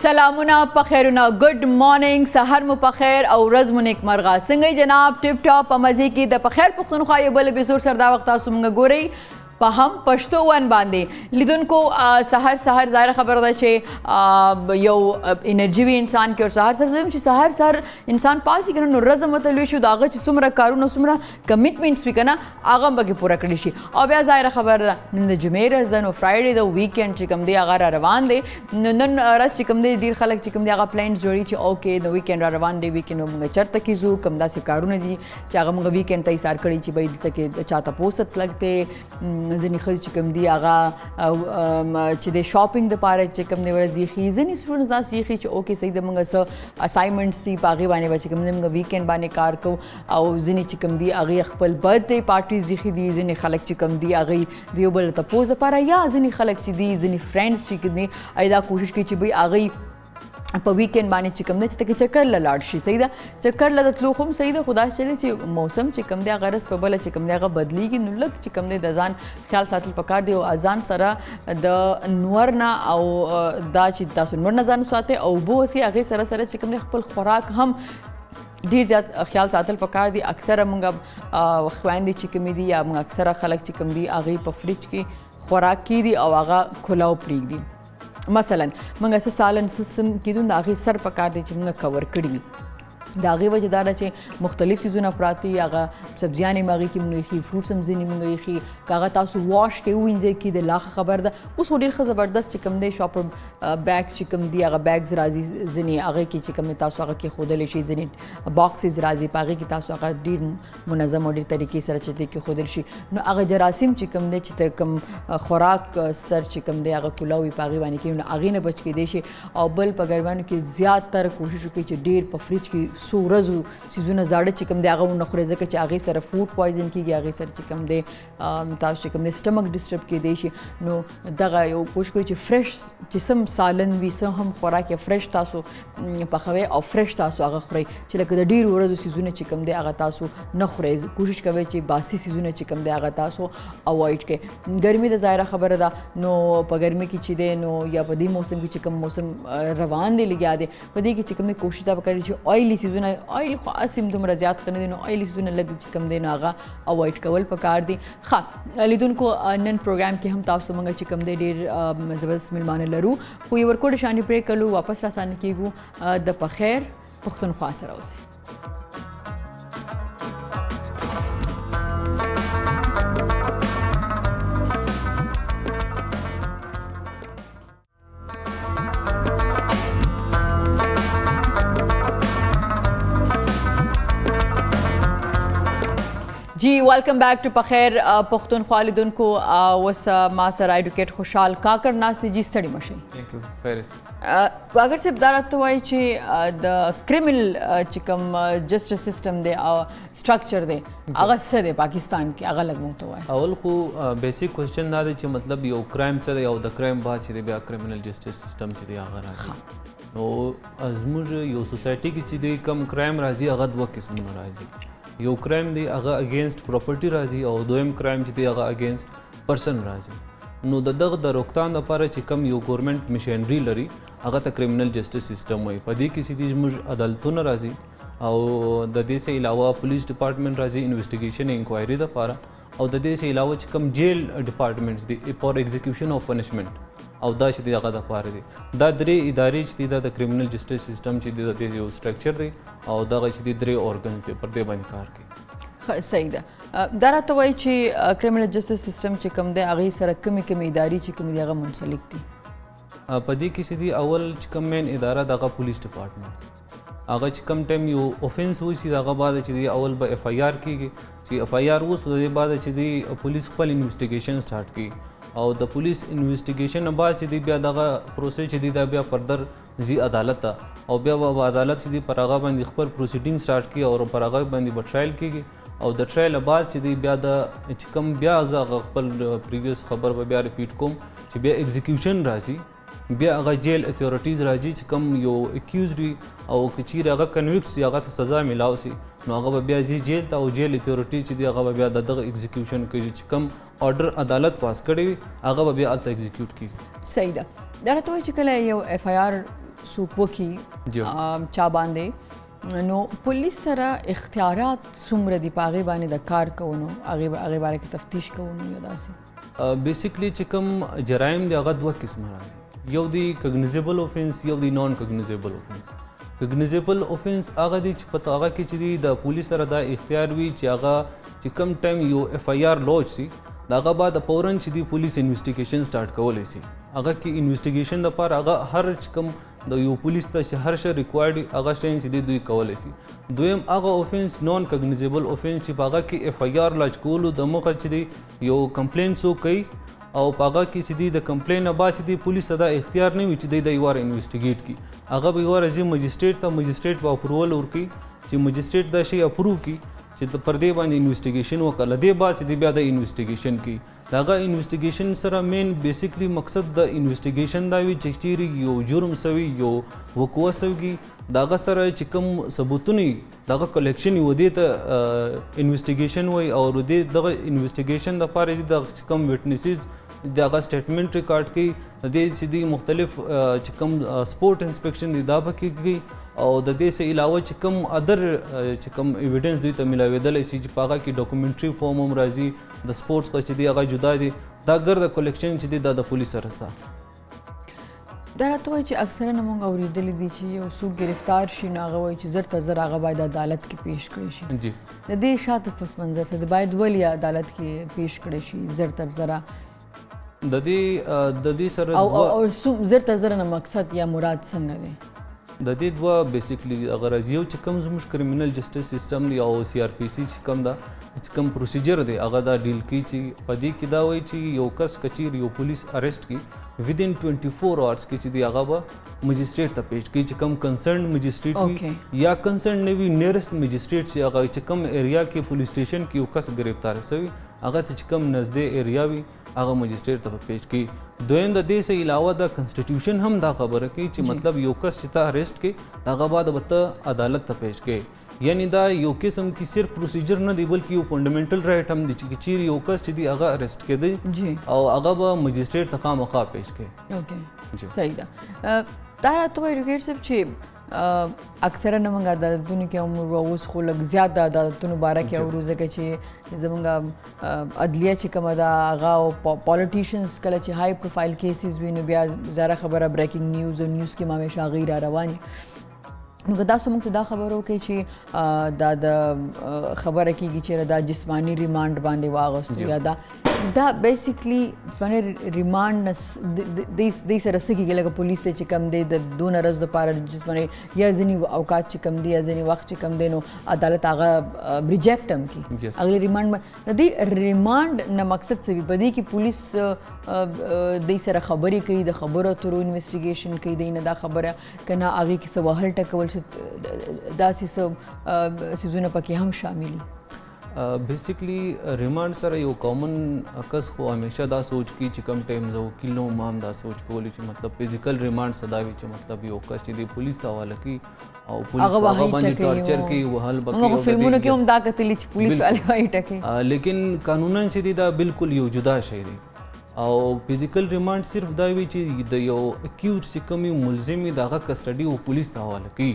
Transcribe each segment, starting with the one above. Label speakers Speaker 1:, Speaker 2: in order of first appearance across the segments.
Speaker 1: سلامونه په خیرونه ګډ مارننګ سحر مو په خیر او ورځ مو نیکمرغه څنګه جناب ټپ ټاپ په مزې کې د په خیر پښتونخوا یو بل اپیزوډ سره دا وخت تاسو موږ ګورئ په هم پښتو ون باندې لیدونکو سحر ظاهره خبره ده چې یو انرژي وي انسان کې او سحر چې سحر انسان پاسې کنه نو ورځ متلوي شو د هغه چې څومره کارونه څومره کمیټمنټس وي کنه هغه به کې پوره کړی شي او بیا ظاهره خبره ده نن د جمعې ورځ ده نو فرایډې د ویکینډ چې کوم دی هغه را روان دی نو نن ورځ چې کوم دی ډېر خلک چې کوم دی هغه پلانز جوړي چې اوکې د ویکینډ را روان دی ویکینډ موږ چېرته کې ځو کوم داسې کارونه دي چې هغه موږ ویکینډ ته ایثار کړي چې به دلته کې چا تپوس تلک ځینې ښځې چې کوم دي هغه چې د شاپینګ دپاره چې کوم دی ورځ ایښي ځینې سټوډنټس داسې ایښي چې اوکې صحیح د موږ څه اسایمنټس دي په هغې باندې به چې کوم دی موږ ویکینډ باندې کار کوو او ځینې چې کوم دي هغې خپل برتھډے پارټیز ایښي دي ځینې خلک چې کوم دي هغې د یو بل تپوس دپاره یا ځینې خلک چې دي ځینې فرینډس چې دي هغې دا کوشش کوي چې بھئی هغې په ویکینډ باندې چې کوم دی چې ته کې چکر له لاړ شي صحیح ده چکر له د تلو خو هم صحیح ده خو داسې چلې چې موسم چې کوم دی هغه ورځ په بله چې کوم دی هغه بدلیږي نو لږ چې کوم دی د ځان خیال ساتل پکار دی او ځان سره د نور نه او دا چې تاسو نور نه ځان وساتئ او اوبه وڅښئ هغې سره سره چې کوم دی خپل خوراک هم ډېر زیات خیال ساتل پکار دي اکثره موږ خویندې چې کومې دي یا موږ اکثره خلک چې کوم دي هغې په فریج کې خوراک کیدي او هغه کھلاو پرېږدي مثلا موږ څه سالن سیستم کیدو د هغې سر پکار دی چې موږ کور کړي وي د هغې وجه دا ده چې مختلف څیزونه پراته وي هغه سبزیانې هم هغې کې موږ ایښي فروټس هم ځینې موږ ایښي که هغه تاسو واش کې ووینځئ کې د لاښه خبر ده اوس خو ډېر ښه زبردست چې کوم دی شاپر بیګز چې کوم دي هغه بیګز راځي ځینې هغې کې چې کوم دی تاسو هغه کېښودلی شئ ځینې باکسز راځي په هغې کې تاسو هغه ډېر منظم او ډېر طریقې سره چې دی کېښودل شي نو هغه جراثیم چې کوم دی چې ته کوم خوراک سر چې کوم دی هغه کولا وي په هغې باندې کېږي نو هغې نه بچ کېدی شي او بل په ګرمیانو کې زیاتره کوشش وکړئ چې ډېر په فریج کې څو ورځو څیزونه زاړه چې کوم دی هغه ونه خورئ ځکه چې هغې سره فوډ پوایزن کېږي هغې سره چې کوم دی تاسو چې کوم دی سټمک ډسټرب کېدی شي نو دغه یو کوشش کوئ چې فرش چې سم سالن وي څه هم خوراک یې فرش تاسو پخوئ او فرش تاسو هغه خورئ چې لکه د ډېرو ورځو څیزونه چې کوم دی هغه تاسو نه خورئ کوشش کوئ چې باسي څیزونه چې کوم دی هغه تاسو اوایډ کړئ ګرمي د ظاهره خبره ده نو په ګرمي کې چې دی نو یا په دې موسم کې چې کوم موسم روان دی لګیا دی په دې کې چې کوم کوشش دا وکړئ چې آیلي څیزونه آیل خو اسیم دومره زیات ښه نه دي نو آیلي څیزونه لږ چې کوم دی نو هغه اوایډ کول پکار دي ښه لیدونکو نن پروګرام کې هم تاسو موږ چې کوم دی ډېر زبردست میلمانه لرو خو یو ورکوټ شانې پرې کړو واپس راسانه کېږو د په خیر پښتونخوا سره اوسئ جی ویلکم بیک ټو پخیر پښتونخوا لیدونکو اوس ما سره ایډوکیټ خوشحال کاکړ ناست دی جی ستړي مه شئ اگر صرف دا راته وایي چې د کریمنل چې کوم جسټس سسټم دی او سټرکچر دی هغه څه دی پاکستان کې هغه لږ موږ ته وایي
Speaker 2: اول خو بیسیک کوېسچن دا دی چې مطلب یو کرایم څه دی او د کرایم بعد چې دی بیا کریمنل جسټس سسټم چې دی هغه راځي نو زموږ یو سوسایټي کې چې دی کم کرایم راځي هغه دوه قسمونه راځي یو کرایم دی هغه اگینسټ پراپرټي راځي او دویم کرایم چې دی هغه اگینسټ پرسن راځي نو د دغه د روکتام لپاره چې کم یو ګورنمنټ مشینري لري هغه ته کریمنل جسټس سسټم وایي په دې کې سیدي زموږ عدالتونه راځي او د دې څخه علاوه پولیس ډپارټمنټ راځي انویسټیګیشن انکوایري دپاره او د دې څخه علاوه چې کم جیل ډپارټمنټس دي فار ایگزیکیوشن اف پنشمنټ او دا چې دی هغه دپاره دي دا درې ادارې چې دي دا د کریمنل جسټس سسټم چې دی د دې یو سټرکچر دی او دغه چې دي درې ارګنز دي پر دې باندې کار کوي
Speaker 1: صحیح ده دا راته وایي چې کریمنل جسټس سسټم چې کوم دی هغې سره کومې کومې ادارې چې کوم دي هغه منسلک دي
Speaker 2: په دې کې چې دي اول چې کوم مین اداره د هغه پولیس ډپارټمنټ هغه چې کم ټایم یو اوفینس وشي د هغه بعد چې دی اول به اف آی آر کېږي چې اف آی آر اوس د دې بعد چې دی پولیس خپل انویسټیګیشن سټارټ کړي او د پولیس انویسټیګیشن نه بعد چې دی بیا دغه پروسیس چې دی دا بیا فردر ځي عدالت ته او بیا به عدالت چې دی پر هغه باندې خپل پروسیډینګ سټارټ کړي او پر هغه باندې به ټرایل کېږي او د ټرایل بعد چې دی بیا د چې کوم بیا زه خپل پریویس خبر به بیا ریپیټ کوم چې بیا ایگزیکیوشن راځي بیا هغه جیل اتھارټیز راځي چې کوم یو اکیوزډ وي او که چیرې هغه کنویکټ سي هغه ته سزا میلاو سي نو هغه به بیا ځي جیل ته او جیل اتھارټي چې دی هغه به بیا د دغه ایگزیکیوشن کوي چې کوم آرډر عدالت پاس کړی وي هغه به بیا هلته ایگزیکیوټ کیږي
Speaker 1: صحیح ده دا راته وایي چې کله یو اف آی آر څوک وکړي
Speaker 2: جی.
Speaker 1: چا باندې نو پولیس سره اختیارات څومره دي په هغې باندې د کار کوو هغې باره کې تفتیش کوو یا داسې
Speaker 2: بیسیکلی چې کوم جرایم دی هغه دوه قسمه راځي یو دی کګنیزیبل اوفنس یو دی نان کګنیزیبل اوفنس کګنیزیبل اوفنس هغه دی چې په هغه کې چې دی د پولیس سره دا اختیار وي چې هغه چې کم ټایم یو اف آی آر لوج شي د هغه بعد فوراً چې دی پولیس انویسټیګیشن سٹارټ کولی شي هغه کې انویسټیګیشن دپاره هغه هر چې کوم د یو پولیس ته چې هر شی ریکوایرډ وي هغه شی چې دی دوی کولی شي دویم هغه اوفنس نان کګنیزیبل اوفنس چې په هغه کې اف آی آر لاج کولو د موخه چې دی یو کمپلین څوک کوي او په هغه کې چې دی د کمپلین نه بعد چې دی پولیس ته دا اختیار نه وي چې دی د یو وار انویسټیګیټ کړي هغه به یو وار ځي مجسټریټ ته مجسټریټ به اپروول ورکړي چې مجسټریټ دا شی اپروو کړي چې پر دې باندې انویسټیګیشن وکړه له دې بعد چې دی بیا د انویسټیګیشن کوي د هغه انویسټیګیشن سره مین بیسیکلی مقصد د انویسټیګیشن دا وي چې چیرې یو جرم سوي یو وقوع سوي د هغه سره چې کوم ثبوتونه د هغه کلیکشن یو دې ته انویسټیګیشن وایي او دغه انویسټیګیشن دپاره چې د کوم وټنسز د هغه سټیټمنټ ریکارډ کوي د دې چې دی مختلف چې کوم سپورټ انسپیکشن دی دا پکې کوي او د دې څخه علاوه چې کوم ادر چې کوم ایویډنس دوی ته ملاوېدلی شي چې په هغه کې ډاکومنټري فارم هم راځي د سپورټس څخه چې دی هغه جدا دی دا ګرده کلیکشن چې دی دا د پولیس سره شته
Speaker 1: دا راته وایي چې اکثره موږ اورېدلی دي چې یو څوک ګرفتار شي نو هغه وایي چې زر تر زر هغه باید عدالت کې پیش کړی شي
Speaker 2: جی
Speaker 1: د دې شاته پس منظر څه دی باید ولې عدالت کې پیش کړی شي زر تر زره
Speaker 2: د دې سره
Speaker 1: او زر تر زره نه مقصد یا مراد څنګه دی
Speaker 2: د دې دوه بیسیکلی هغه راځي یو چې کوم زموږ کرمینل جسټس سیستم دی او سی آر پی سی چې کوم دا چې کوم پروسیجر دی هغه دا ډیل کوي چې په دې کې دا وایي چې یو کس کچیر یو پولیس اریسټ کړي ودین 24 آورز کې چې دی هغه به مجسټریټ ته پیش کړي چې کوم کنسرن مجسټریټ وي یا کنسرن نه وي نیرست مجسټریټ چې هغه چې کوم ایریا کې پولیس سټیشن کې یو کس گرفتار شوی هغه ته چې کوم نږدې ایریا وي هغه مجسټریټ ته پیش کړي دویم د دې څخه علاوه د کنسټیټیوشن هم دا خبره کوي چې مطلب یو کس چې ته اریسټ کړي هغه بعد به ته عدالت ته پیش کړي یعنی دا یو قسم کی صرف پروسیجر نه دی بلکې یو فنډامنټل رائټ هم دی چې چیرې یو کس چې دی هغه اریسټ کېدی او هغه به مجسټریټ ته خامخا پیش کړي
Speaker 1: اوکې صحیح ده دا راته وایي ډاکټر صاحب چې اکثره نه موږ عدالتونو کې هم اوس خو لږ زیات د عدالتونو باره کې اورو ځکه چې زموږ عدلیه چې کومه ده هغه او پالیټیشنز کله چې های پروفایل کیسز وي نو بیا زیاده خبره بریکینګ نیوز او نیوز کې همیشه هغې را روانې نو که تاسو موږ ته دا خبره وکړئ چې دا د خبره کېږي چې دا جسماني ریمانډ باندې واغوستو یا دا بیسیکلی جسماني ریمانډ دې سره څه کېږي لکه پولیس ته چې کوم دی د دونه ورځو دپاره جسماني یا ځینې اوقات چې کوم دی یا ځینې وخت چې کوم دی نو عدالت هغه ریجیکټ هم کړي هغې ریمانډ د دې ریمانډ نه مقصد څه وي په دې کې پولیس دوی سره خبرې کوي د خبرو اترو انویسټیګیشن کوي دوی نه دا خبره که نه هغې کې څه وهل ټکول داسې څه څیزونه پکې هم شامل دي
Speaker 2: بیسیکلی ریمانډ سره یو کامن کس خو همیشه دا سوچ کی چې کم ټایم زه وکیل نو ما هم دا سوچ کولی چې مطلب فزیکل ریمانډ څه دا وي چې مطلب یو کس چې دی پولیس ته حواله کړي او پولیس هغه باندې ټارچر کوي وهل به کوي
Speaker 1: موږ فلمونو کې هم دا کتلي چې پولیس والے وایي ټکي
Speaker 2: لیکن قانونا چې دی دا بالکل یو جدا شی دی او فزیکل ریمانډ صرف دا وي چې د یو اکیوز چې کوم ملزم د هغه کسټډي او پولیس ته حواله کوي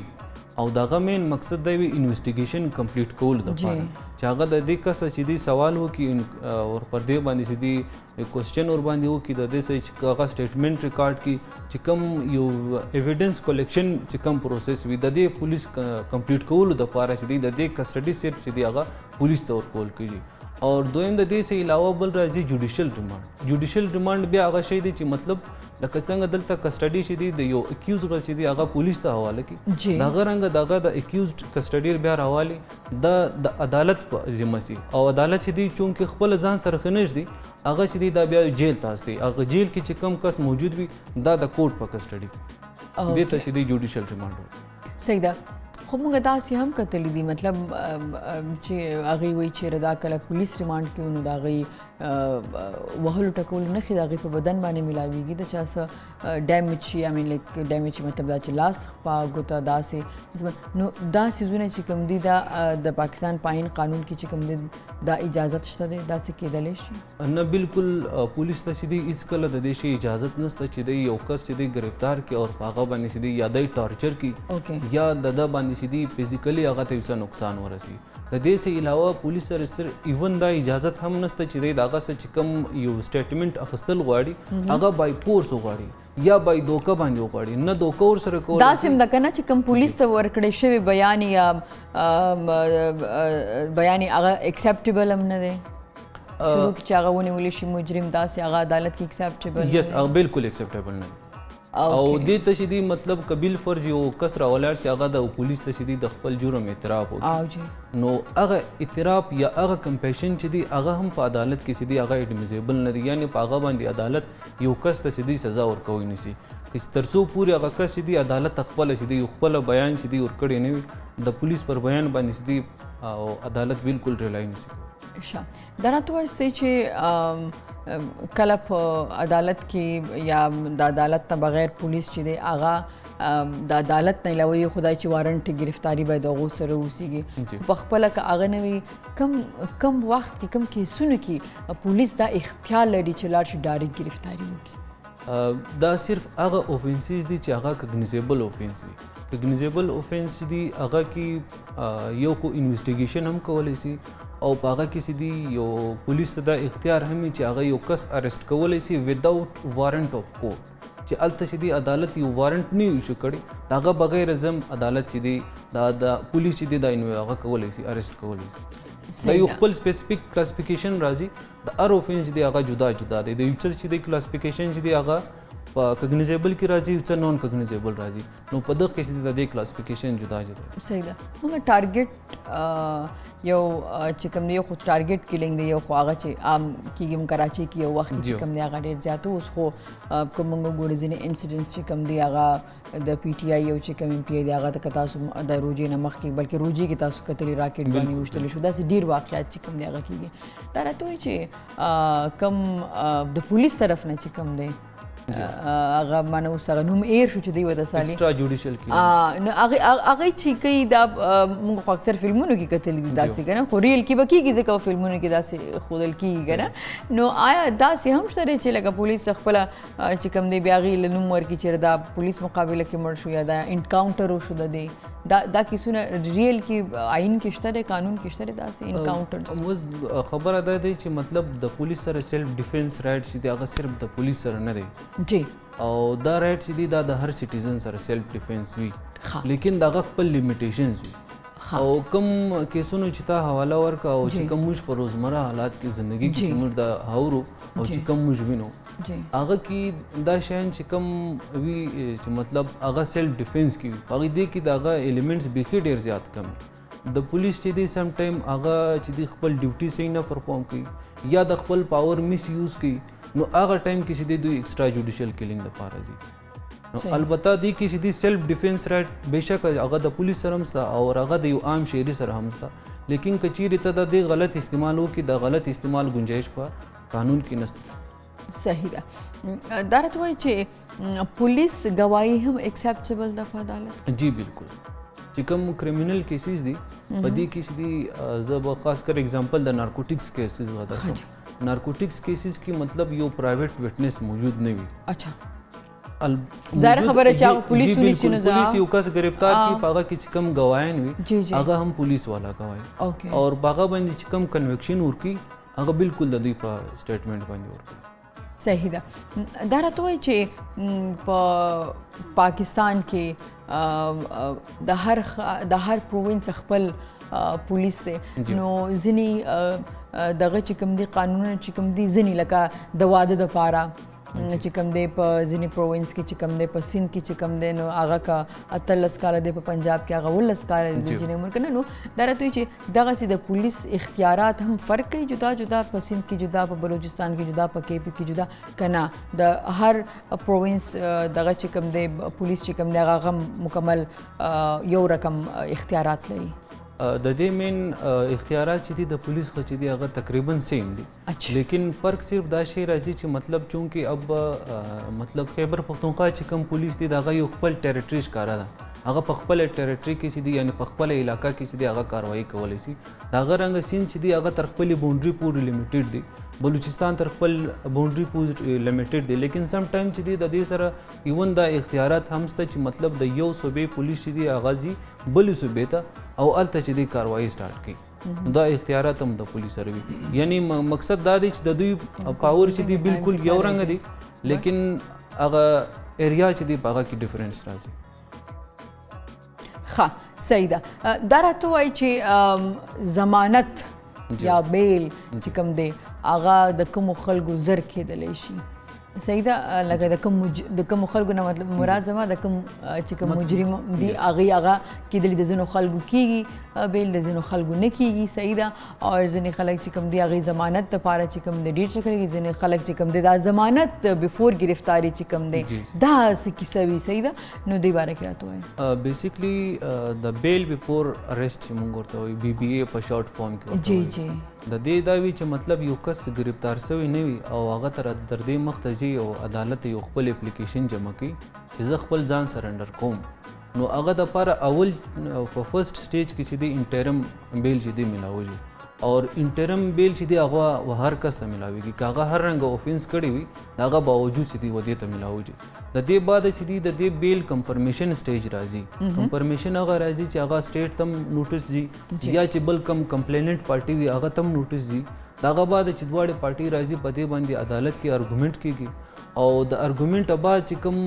Speaker 2: او دغه مین مقصد دی انویسټیګیشن کمپلیټ کول دپاره چې هغه د دې کس چې دی سوال وکړي او پر دې باندې چې دی کوېسچن ور باندې وکړي د دې چې هغه سټیټمنټ ریکارډ کړي چې کوم یو ایویډنس کلیکشن چې کوم پروسس وي د دې پولیس کمپلیټ کولو دپاره چې دی د دې کسټډي صرف چې دی هغه پولیس ته ورکول کېږي اور دویم د دې څخه علاوه بل راځي جوډیشل ریمانډ بیا هغه شی دی چې مطلب لکه څنګه دلته کسټډي چې دی د یو اکیوز چې دی هغه پولیس ته حواله کړي دغه رنګه دغه د اکیوزډ کسټډي بیا راوالي د عدالت په ذمه سي او عدالت چې دی چونکې خپل ځان سره خنش دی هغه چې دی دا بیا جیل ته استي هغه جیل کې چې کم کس موجود وي دا د کورټ په کسټډي دې ته چې دی جوډیشل ریمانډ
Speaker 1: صحیح ده خو موږ داسې هم کتلی دي مطلب چې هغې وایي چې دا کله پولیس ریمانډ کوي نو د هغې وهلو ټکولو نښې د هغې په بدن باندې میلاویږي د چا څه ډیمیج شي آی مین لایک ډیمیج مطلب دا چې لاس خوا ګوته داسې نو دا څیزونه چې کوم دي دا د پاکستان په آئین قانون کې چې کوم دي دا اجازت شته دی داسې کیدلی شي
Speaker 2: نه بالکل پولیس ته چې دی هېڅکله د دې شي اجازت نشته چې دی یو کس چې دی ګرفتار کړي او په هغه باندې چې دی یا دی ټارچر کړي یا د ده باندې چې دی فزیکلی هغه ته یو څه نقصان ورسي د دې څه علاوه پولیس سره ایون دا اجازت هم نشته چې دی د هغه څه چې کوم یو سټیټمنټ اخیستل غواړي هغه بای فورس وغواړي یا بای دوکه باندې وغواړي نه دوکه ورسره کول
Speaker 1: داسې هم ده که نه چې کوم پولیس ته ورکړی شوی بیان یا بیان هغه اکسیپټیبل هم نه دی شروع کې چې هغه ونیولی شي مجرم داسې هغه عدالت کې اکسیپټیبل
Speaker 2: یس هغه بالکل اکسیپټیبل نه او دې ته چې دی مطلب قبیل فرض یو کس راولاړ شي هغه د پولیس ته چې دی د خپل جرم اعتراف وکړي نو هغه اعتراف یا هغه کمپیشن چې دی هغه هم په عدالت کې چې دی هغه اډمیزیبل نه دی یعنې په هغه باندې عدالت یو کس ته چې دی سزا ورکوی نشي که تر څو پورې هغه کس چې دی عدالت خپله چې دی خپله بیان چې دی ورکړی نه وي د پولیس پر بیان باندې چې دی او عدالت بالکل ریلای نشي
Speaker 1: کولی دا راته وایستئ چې کله په عدالت کې یا د عدالت نه بغیر پولیس چې دی هغه د عدالت نه علاوه یو خدای چې وارنټ ګرفتاري باید د هغو سره اوسیږي په خپله که هغه نه وي کم وخت کې کم کیسونو کې پولیس دا اختیار لري چې لاړ شي ډایرکټ ګرفتاري وکړي
Speaker 2: دا صرف هغه اوفینسز دي چې هغه کګنیزیبل اوفینس وي کګنیزیبل اوفینس دي هغه کې یو خو انویسټیګیشن هم کولی شي او په هغه کې چې دی یو پولیس ته دا اختیار هم وي چې هغه یو کس اریسټ کولی شي وداوټ وارنټ آف کورټ چې هلته چې دی عدالت یو وارنټ نه ایشو کړی د هغه بغیر زم عدالت چې دی د پولیس چې دی دا هغه کولی شي اریسټ کولی شي دا یو خپل سپیسیفیک کلاسیفیکیشن راځي د هر اوفینس چې دی هغه جدا جدا دی د یو څه چې دی کلاسیفیکیشن چې دی هغه په کګنیزیبل کې راځي یو څه نان کګنیزیبل راځي نو په دغه کې چې د دې کلاسیفیکیشن جدا جدا
Speaker 1: صحیح ده موږ ټارګټ یو چې کوم دی یو خو ټارګټ کیلینګ دی یو خو هغه چې عام کېږي کراچۍ کې یو وخت چې کوم دی هغه ډېر زیات اوس خو کوم موږ ګورو ځینې انسیډنټس چې کوم دی هغه د پی ټي آی یو چې کوم ایم پی آی دی هغه ته که تاسو د روجې نه مخکې بلکې روجې کې تاسو کتلي راکټ باندې وشتلی شو داسې ډېر واقعات چې کوم دی هغه کېږي دا راته وایي چې کوم د پولیس طرف نه چې کوم دی هغه مانه اوس هغه نوم ایر شو چې دی ورته سالي
Speaker 2: ایکسټرا جوډیشل کیلینګ
Speaker 1: نو هغه چې کوي دا موږ خو اکثر فلمونو کې کتلي دي داسې که نه خو ریل کې به کېږي ځکه فلمونو کې داسې ښودل کېږي که نه نو آیا داسې هم شته دی چې لکه پولیس خپله چې کوم دی بیا هغې له نوم ورکړي چې دا پولیس مقابله کې مړ شو یا دا انکاونټر وشو د دی دا کیسونه ریل کې آئین کې شته دی قانون کې شته دی داسې انکاونټرز
Speaker 2: اوس خبره دا دی چې مطلب د پولیس سره سیلف ډیفینس رایټ چې دی هغه صرف د پولیس سره نه دی
Speaker 1: جی
Speaker 2: او دا رایټ چې دی دا د هر سټیزن سره سیلف ډیفینس وي لیکن د هغه خپل لیمیټیشنز وي او کوم کیسونو چې تا حواله ورکړه او چې کوم موږ په روزمره حالات کې زندګي کې چې موږ د هورو او چې کوم موږ وینو هغه کې دا شیان چې کوم وي چې مطلب هغه سیلف ډیفینس کې وي هغې دې کې د هغه ایلیمنټس بیخي ډېر زیات کم د پولیس چې دی سم ټایم هغه چې دی خپل ډیوټي صحیح نه پرفارم کوي یا د خپل پاور مس یوز کوي نو هغه ټایم کې چې دی دوی ایکسټرا جوډیشل کیلینګ لپاره ځي نو البته دی کې چې دی سیلف ډیفینس رایټ بېشک هغه د پولیس سره هم شته او هغه د یو عام شهري سره هم شته لیکن که چیرې ته د دې غلط استعمال وکړي د غلط استعمال گنجایش په قانون کې نشته
Speaker 1: صحیح ده دا راته وایي چې پولیس ګواهي هم ایکسیپټیبل ده په عدالت
Speaker 2: جی بالکل چې کوم کرمینل کیسز دي په دې کې چې دي زه به خاص کر اگزامپل د نارکوټکس کیسز ورکوم نارکوټکس کیسز کې مطلب یو پرایویټ وټنس موجود نه وي
Speaker 1: اچھا ظاهر خبره چې هغه پولیس ونیسي نو
Speaker 2: پولیس یو کس گرفتار کی هغه کې چې کوم گواهان وي هغه هم پولیس والا گواهی او هغه باندې چې کوم کنویکشن ورکي هغه بالکل د دوی په سټیټمنټ باندې ورکي
Speaker 1: صحیح ده دا راته وایي چې په پاکستان کې د هر پروینس خپل پولیس دی نو ځینې دغه چې کوم دي قانونونه چې کوم دي ځینې لکه د واده دپاره چې کوم دی په ځینې پروینس کې چې کوم دی په سند کې چې کوم دی نو هغه کا 18 کاله دی په پنجاب کې هغه 19 کاله دی د جنې عمر کې نو دا راته چې دغسې د پولیس اختیارات هم فرق کوي جدا جدا په سند کې جدا په بلوچستان کې جدا په کې پی کې جدا که نه د هر پروینس دغه چې کوم دی پولیس چې کوم دی هغه مکمل یو رقم اختیارات لري
Speaker 2: د دې مین اختیارات چې دي د پولیس خو چې دي هغه تقریبا سیم دي لیکن فرق صرف دا شی راځي چې مطلب چونکې اب مطلب خیبر پختونخوا چې کوم پولیس دي د هغه یو خپل ټریټري ښکاره ده هغه په خپل ټریټري کې چې دي یعنی په خپل علاقه کې چې دي هغه کاروایی کولی شي د هغه رنګه سین چې دي هغه تر خپلې باونډري پورې لیمیټډ دي بلوچستان تر خپل باونډري پورې لیمیټډ دي لیکن سم ټایم چې دي د دې سره ایون دا اختیارات هم شته چې مطلب د یو صوبې پولیس چې دي هغه ځي بلې صوبې ته او هلته چې دي کاروایی سټارټ کوي دا اختیارات هم د پولیس سره وي یعنی مقصد دا دی چې د دوی پاور چې دي بالکل یو رنګ دي لیکن هغه ایریا چې دي په هغه کې ډیفرنس راځي
Speaker 1: ښه صحیح ده دا راته وایي چې ضمانت یا بیل چې کوم دی هغه د کومو خلکو زر کېدلی شي صحیح ده لکه د کومو خلکو نه مطلب مراد زما د کوم چې کوم مجرم دي هغه کېدلی د ځینو خلکو کېږي بیل د ځینو خلکو نه کېږي صحیح ده او ځینې خلک چې کوم دي هغې ضمانت دپاره چې کوم دی ډېر چکر کېږي ځینې خلک چې کوم دی دا ضمانت بفور گرفتاري چې کوم دی دا څه کیسه وي صحیح ده نو دې باره کې راته وایي
Speaker 2: بیسیکلی د بیل بفور اریسټ چې موږ ورته وایو بی بی اے په شارټ فارم کې
Speaker 1: جی جی
Speaker 2: د دې دا وي چې مطلب یو کس گرفتار شوی نه وي او هغه تر دې مخته ځي او عدالت یو خپل اپلیکیشن جمع کوي چې زه خپل ځان سرنډر کوم نو هغه دپاره اول په فرست سټیج کې چې دی انټرم بیل چې دی ملاوږي اور انټرم بیل چې دی هغه هر کس ته ملاویږي که هغه هر رنګه اوفینس کړی وي د هغه باوجود چې دی ودې ته ملاوږي د دې بعد چې دی د دې بیل کنفرمیشن سټیج راځي کنفرمیشن هغه راځي چې هغه سټیټ تم نوټس دي یا چې بل کم کمپلیننټ پارټي وي هغه تم نوټس دي دغه بعد چې دواړه پارټي راځي په دې باندې عدالت کې ارګومنټ کیږي او د ارګومنټ بعد چې کوم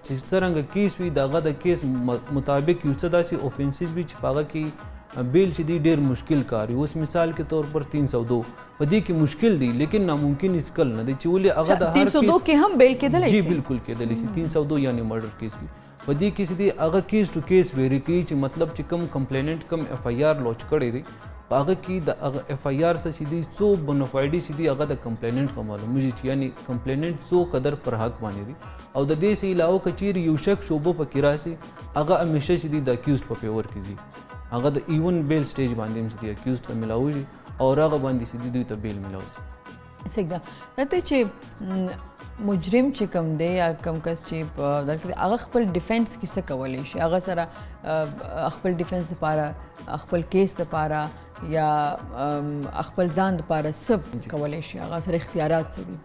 Speaker 2: چې څرنګه کیس وي دغه د کیس مطابق یو څه داسې اوفینسز وي چې په هغه کې بیل چې دی ډېر مشکل کار وي اوس مثال کے طور پر 302 په دې کې مشکل دی لیکن ناممکن اسکل نه دی چې ولې هغه د هر
Speaker 1: 302 کې هم بیل کېدلی
Speaker 2: جی بالکل کېدلی شي 302 یعنی مرډر کیس وي په دې کې چې دی هغه کیس ټو کیس ویری کوي چې مطلب چې کوم کمپلیننټ کوم ایف آی آر لوچ کړی دی په هغه کې د هغه ایف آی آر څه چې دی څو بونافایډي چې دی هغه د کمپلیننټ ښه معلومیږي چې یعنی کمپلیننټ څو قدر پر حق باندې دی او د دې څه علاوه که چیرې یو شک شوبه پکې راشي هغه همیشه چې دی د اکیوزډ په فیور کې ځي هغه د ایون بیل سټیج باندې هم چې دی اکیوزډ ته ملاوږي او هغه باندې چې دی دوی ته بیل ملاوځي
Speaker 1: صحیح ده دا ته چې مجرم چې کوم دی یا کوم کس چې په دغه کې هغه خپل ډیفینس کې څه کولی شي هغه سره خپل ډیفینس دپاره خپل کیس دپاره یا خپل ځان دپاره څه کولی شي هغه سره اختیارات څه دي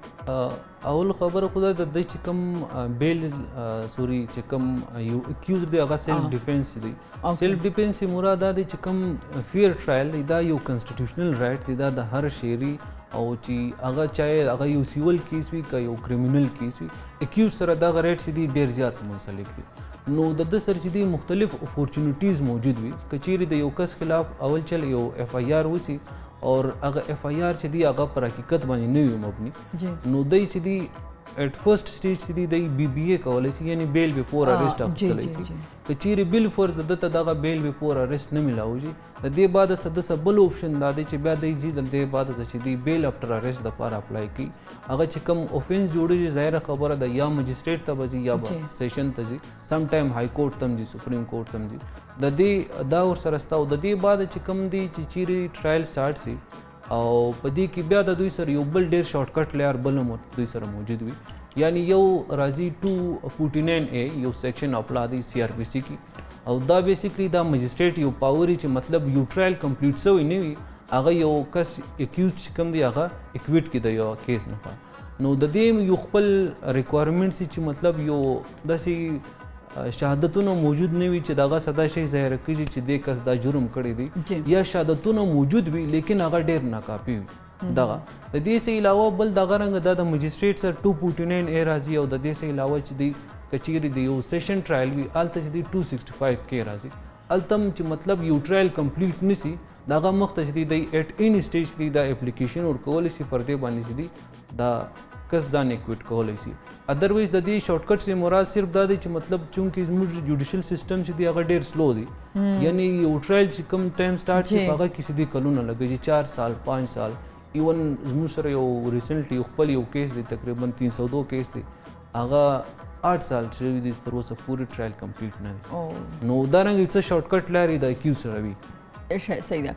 Speaker 2: اول خبره خو دا د چې کوم بیل سوري چې کوم یو اکیوز دی هغه سیلف ډیفینس دی سیلف ډیفینس مراد دا دی چې کوم فیر ټرایل دی دا یو کنسټیټیوشنل رائټ دی دا د هر شهري او چې هغه چاهے هغه یو سیول کیس وي که یو کریمینل کیس وي اکیوز سره دغه رائټ چې دی ډېر زیات منسلک دي نو د ده سره چې دی مختلف اپورچونیټیز موجود وي که چیرې د یو کس خلاف اول چل یو ایف آی آر وسي اور هغه ایف آی آر چې دی هغه پر حقیقت باندې نه وي مبني نو دی چې دی ایٹ فرسٹ سٹیج چې دی د بی بی اے کولی شي یعنی بیل بفور اریسټ اخیستلی شي که چیرې بالفور د ده ته دغه بیل بفور اریسټ نه میلاوږي د دې بعد څه دسه بل اوپشن دا دی چې بیا دی ځي د دې بعد چې دی بیل افټر اریسټ دپاره اپلای کوي هغه چې کوم اوفینس جوړېږي ظاهره خبره ده یا مجسټریټ ته به ځي یا به سیشن ته ځي سم ټایم های کورټ ته هم ځي سپریم کورټ ته هم ځي د دې دا ورسره شته او د دې بعد چې کوم دی چې چیرې ټرایل سټارټ شي او په دې کې بیا د دوی سره یو بل ډېر شارټ کټ لیار بل هم دوی سره موجود وي یعنی یو راځي 249A یو سیکشن اف لا دی سی آر پی سی کی او دا بیسیکلی دا مجسټریټ یو پاور چې مطلب یو ټرایل کمپلیټ شوی نه وي هغه یو کس اکیوز چې کوم دی هغه اکویټ کړي د یو کیس نه نو د دې یو خپل ریکوایرمنټس چې مطلب یو داسې شهادتونه موجود نه وي چې دغه سدا شي ظاهر کړي چې د کس دا جرم کړی دی یا شهادتونه موجود وي لیکن هغه ډېر ناکافي وي دغه د دې څه علاوه بل دغه رنګ د مجسټریټ سره 249A راځي او د دې څه علاوه چې دی کچېرې د یو سیشن ټرایل وي هلته چې دی 265K راځي هلته چې مطلب یو ټرایل کمپلیټ نسی دغه مخته چې دی د ایټ ان سټیج دی دا اپلیکیشن ورکولی شي پر دې باندې چې دی دا کس ځان اکویټ کولی شي. ادرویز د دې شارټ کټ سے مراد صرف دا دی چې مطلب چونکې زموږ جوډیشل سیسټم چې دی هغه ډېر سلو دی, یعنی یو ټرایل چې کوم ټایم سټارټ شي هغه کې سیدي کلونه لګي, 4 سال 5 سال. ایون زموږ سره یو ریسنټلی یو خپل یو کیس دی تقریبا 302 کیس دی, هغه 8 سال چې دی تر اوسه پوری ټرایل کمپلیټ نه دی. نو دا رنګ څه شارټ کټ لاري د کیو سره وي.
Speaker 1: صحیح ده.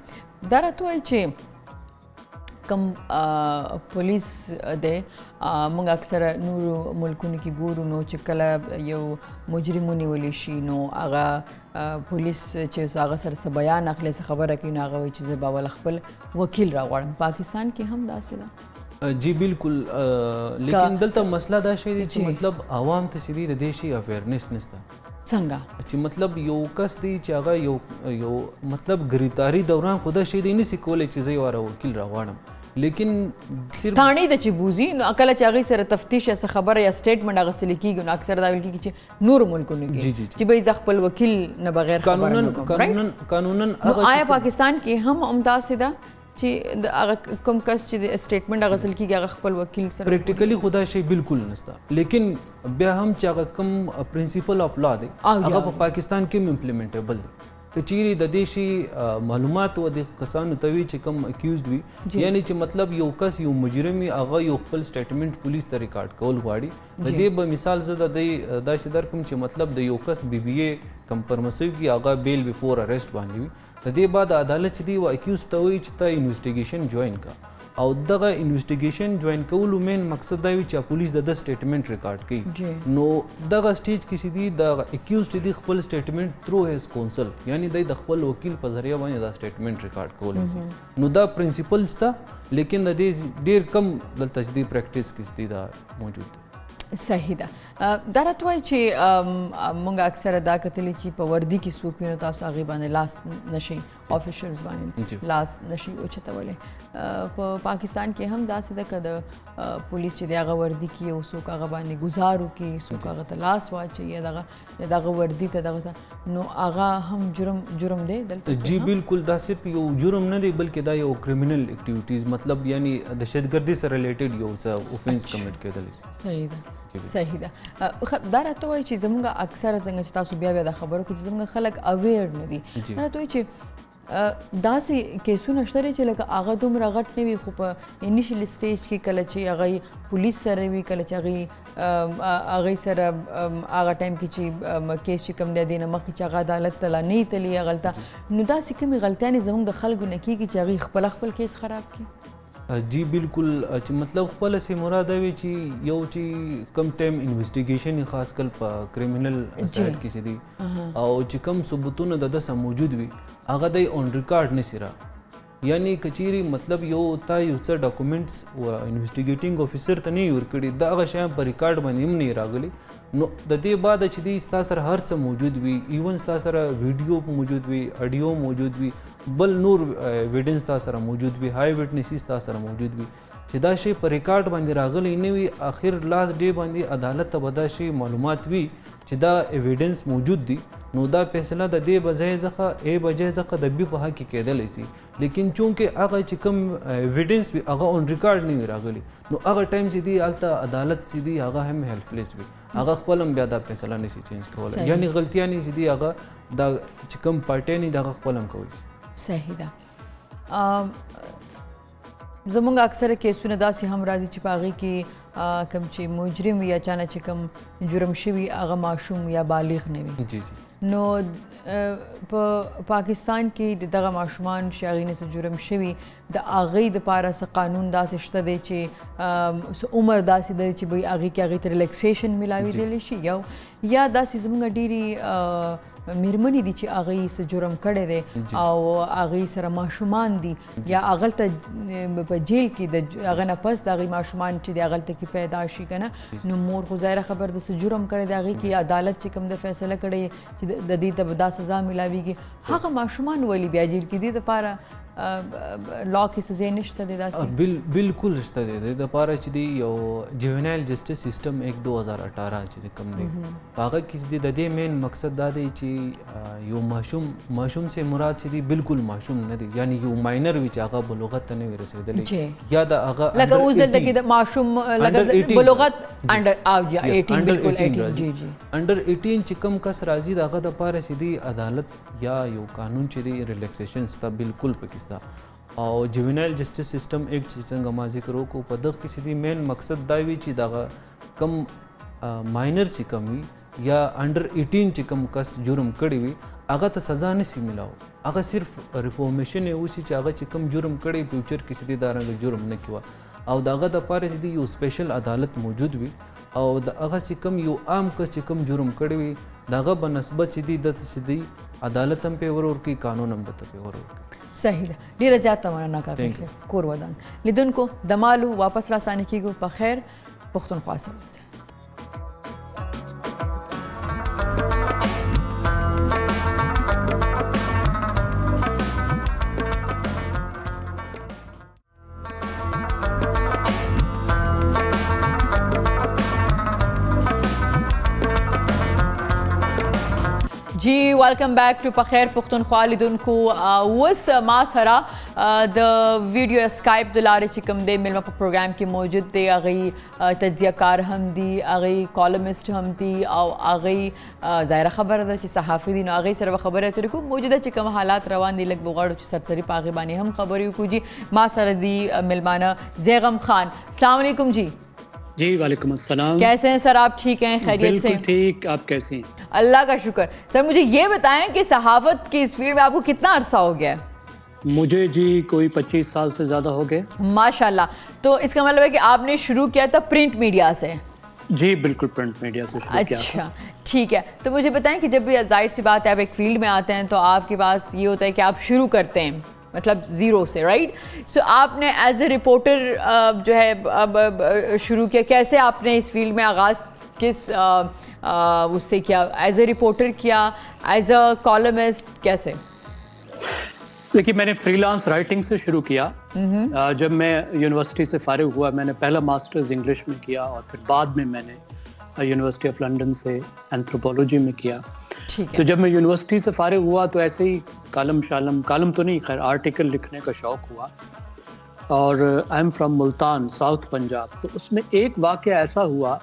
Speaker 1: دا راته وایي چې کم پولیس دی موږ اکثره نورو ملکونو کې ګورو نو چې کله یو مجرم ونیولی شي نو هغه پولیس چې هغه سره څه بیان اخلي څه خبره کوي نو هغه وایي چې زه به اول خپل وکیل راغواړم. پاکستان کې هم داسې ده؟
Speaker 2: جی بالکل, لیکن دلته مسله دا شی دی چې مطلب عوام ته چې دی د دې شي اویرنس نشته.
Speaker 1: څنګه
Speaker 2: چې مطلب یو کس دی چې هغه یو مطلب گرفتاری دوران خو دا شی دی نشي کولی چې زه یو وکیل راغواړم, لیکن صرف
Speaker 1: تھاڼې ته چې بوزي نو کله چې هغې سره تفتیش یا څه خبره یا سټیټمنټ اخیستل کېږي نو اکثر دا ویل کېږي چې نورو ملکونو کې چې به زه خپل وکیل نه بغیر خبره نه کوم.
Speaker 2: قانونا
Speaker 1: نو آیا پاکستان کې هم همداسې ده چې هغه کوم کس چې سټیټمنټ اخیستل کېږي هغه خپل وکیل سره
Speaker 2: پریکټیکلی خو دا شی بالکل نشته, لیکن بیا هم چې هغه کوم پرنسپل اف لا دی هغه په پاکستان کې هم امپلیمنټیبل دی. که چیرې د دې شي معلومات و د کسانو ته وي چې کوم اکیوزډ وي, یعنی چې مطلب یو کس یو مجرم وي هغه یو خپل سټیټمنټ پولیس ته ریکارډ کول غواړي, د دې به مثال زه د دې داسې درکړم چې مطلب د یو کس BBA کمپرمسیو کې هغه بیل بیفور اریسټ باندې وي, د دې بعد عدالت چې دی و اکیوزډ ته وایي چې ته انویسټیګیشن جوین کا, او دغه انویسټیګیشن جوین کولو مین مقصد دا وي چې پولیس د سټیټمنټ ریکارډ کړي. نو دغه سټیج کې سیدي د اکیوزډ دی خپل سټیټمنټ تھرو هیز کونسل, یعنی د خپل وکیل په ذریعہ باندې دا سټیټمنټ ریکارډ کولی شي. نو دا پرنسپل سته, لیکن د دې ډیر کم دلته چې دی پریکټیس کې دی دا موجود دی.
Speaker 1: صحیح ده. دا راته وایي چې موږ اکثره دا کتلي چې په وردي کې څوک وي نو تاسو هغې باندې لاس نشئ, آفیشلز باندې لاس نشئ اوچتولی. په پاکستان کې هم داسې ده که د پولیس چې دی هغه وردي کې یو څوک هغه باندې ګزار وکړي, څوک هغه ته لاس واچوي یا دغه وردي ته دغه ته, نو هغه هم جرم دی دلته؟
Speaker 2: جی بالکل, دا صرف یو جرم نه دی بلکې دا یو کرمینل اکټیویټیز مطلب یعنی دهشتګردي سره ریلیټډ یو څه اوفینس کمیټ کېدلی شي.
Speaker 1: صحیح ده. صحیح ده. دا راته وایي چې زموږ اکثره څنګه چې تاسو بیا دا خبرو کوي چې زموږ خلک اویر نه دي, دا راته وایي چې داسې کیسونه شته دی چې لکه هغه دومره غټ نه وي خو په انیشل سټیج کې کله چې هغه پولیس سره وي, کله چې هغې سره هغه ټایم کې چې کیس چې کوم دی دې نه مخکې چې هغه عدالت ته لا نه تلي هغلته, نو داسې کومې غلطیانې زموږ د خلکو نه کېږي چې هغې خپل کیس خراب کړي؟
Speaker 2: جی بالکل, چې مطلب خپل سي مراد وي چې یو چې کم ټایم انویسټیګیشن خاص کل په کرمینل سایډ کې سي دي او چې کم ثبوتونه د دسه موجود وي هغه د اون ریکارډ نشي را, یعنی کچيري مطلب یو تا یو څه ډاکومېنټس و انویسټیګیټینګ افیسر ته نه ورکړي دا هغه شی په ریکارډ باندې هم نه راغلي, نو د دې بعد چې دی ستا سره هر څه موجود وي, ایون ستا سره ویډیو موجود وي, اډیو موجود وي, بل نور ایویډنس ستا سره موجود وي, هاي وټنسز ستا سره موجود وي, چې دا شی په ریکارډ باندې راغلی نه وي, اخر لاست ډے باندې عدالت ته به دا شی معلومات وي چې دا ایویډنس موجود دي, نو دا فیصله د دې بځای څخه د بي په حق کې کېدلی شي, لیکن چونکې هغه چې کوم ایویډنس وي هغه اون ریکارډ نه وي راغلی, نو هغه ټایم چې دی هلته عدالت چې دی هغه هم هیلپلیس وي, هغه خپل هم بیا دا فیصله نشي چینج کولی, یعنی غلطیانې چې دی هغه دا چې کوم پارټۍ نه د هغه خپل هم کوي.
Speaker 1: صحیح ده. زموږ اکثره کیسونه داسې هم راځي چې په هغې کې کوم چې مجرم وي یا چانه چې کوم جرم شوي هغه ماشوم یا بالغ نه وي.
Speaker 2: جی
Speaker 1: نو په پاکستان کې دغه ماشومان چې هغې نه څه جرم شوي د هغې دپاره څه قانون داسې شته دی چې عمر داسې دی چې هغې کې هغې ته ریلیکسیشن میلاویدلی شي, یا داسې زموږ ډېرې میرمنې دي چې هغې څه جرم کړی دی او هغې سره ماشومان دي یا هغلته په جیل کې د هغه نه پس د هغې ماشومان چې د هغلته کې پیدا شي که نه, نو مور خو ظاهره خبر د څه جرم کړی دی هغې کې عدالت چې کوم د فیصله کړی چې د دې ته به دا سزا میلاویږي, هغه ماشومان ولې بیا جیل کې دي دپاره لا کې څه ځای نشته دی داسې
Speaker 2: بالکل شته دی د دپاره چې دی یو جوینایل جسټس سیسټم ایک 2018 چې دی کوم دی هغه کې چې د دې مین مقصد دا دی چې یو ماشوم سے مراد چې دی بالکل ماشوم نه دی یعنی یو ماینر وي چې هغه بلوغت ته نه وي رسېدلی یا د هغه
Speaker 1: لکه اوس دلته کې د ماشوم لکه بلوغت انډر او جی 18 بالکل 18 جی جی
Speaker 2: انډر 18 چې کوم کس راځي د هغه دپاره چې دی عدالت یا یو قانون چې دی ریلیکسیشن ستا بالکل پکې او جوینایل جسټس سیسټم ایکټ چې څنګه ما ذکر وکړو په دغه کې چې دی مین مقصد دا وي چې دغه کم ماینر چې کم وي یا انډر 18 چې کم کس جرم کړی وي هغه ته سزا نشي ملاو هغه صرف ریفارمیشن یې وشي چې هغه چې کم جرم کړی فیوچر کې چې دی دا رنګه جرم نه کوي او دغه دپاره چې دی یو سپیشل عدالت موجود وي او د هغه چې کم یو عام کس چې کم جرم کړی وي د هغه په نسبت چې دی دته چې دی عدالت هم پیور ورکوي قانون هم دته پیور ورکوي
Speaker 1: صحیح ده ډیره زیاته مننه کاکا صاحب کور ودان لیدونکو د مالو واپس راسانه کیږو په خیر پښتونخوا سره جی ویلکم بیک ټو په خیر پښتونخوا لیدونکو اوس ما سره د ویډیو اسکایپ د لارې چې کوم دی میلمه په پروګرام کې موجود دی هغوی تجزیه کار هم دي هغوی کالمسټ هم دي او هغوی ظاهره خبره ده چې صحافي دي نو هغوی سره به خبرې اترې کوو موجوده چې کوم حالات روان دي لږ به غواړو چې سرسري په هغې باندې هم خبرې وکړو جی ما سره دي میلمانه زیغم خان السلام علیکم جی
Speaker 3: جی وعلیکم السلام
Speaker 1: کیسے ہیں سر آپ ٹھیک ہیں خیریت سے
Speaker 3: بالکل ٹھیک آپ کیسے ہیں
Speaker 1: اللہ کا شکر سر مجھے یہ بتائیں کہ صحافت کی اس فیلڈ میں آپ کو کتنا عرصہ ہو گیا ہے
Speaker 3: مجھے جی کوئی 25 سال سے زیادہ ہو گئے
Speaker 1: ماشاء اللہ تو اس کا مطلب ہے کہ آپ نے شروع کیا تھا پرنٹ میڈیا سے
Speaker 3: جی بالکل پرنٹ میڈیا سے شروع کیا
Speaker 1: اچھا ٹھیک ہے تو مجھے بتائیں کہ جب بھی ظاہر سی بات ہے آپ ایک فیلڈ میں آتے ہیں تو آپ کے پاس یہ ہوتا ہے کہ آپ شروع کرتے ہیں مطلب زیرو سے رائٹ سو آپ نے ایز اے رپورٹر جو ہے اب شروع کیا کیسے آپ نے اس فیلڈ میں آغاز کس اس سے کیا ایز اے رپورٹر کیا ایز اے کالمسٹ کیسے
Speaker 3: دیکھیے میں نے فری لانس رائٹنگ سے شروع کیا جب میں یونیورسٹی سے فارغ ہوا میں نے پہلا ماسٹرز انگلش میں کیا اور پھر بعد میں نے یونیورسٹی آف لنڈن سے اینتھروپولوجی میں کیا تو جب میں یونیورسٹی سے فارغ ہوا تو ایسے ہی کالم تو نہیں خیر آرٹیکل لکھنے کا شوق ہوا اور آئی ایم فرام ملتان ساؤتھ پنجاب تو اس میں ایک واقعہ ایسا ہوا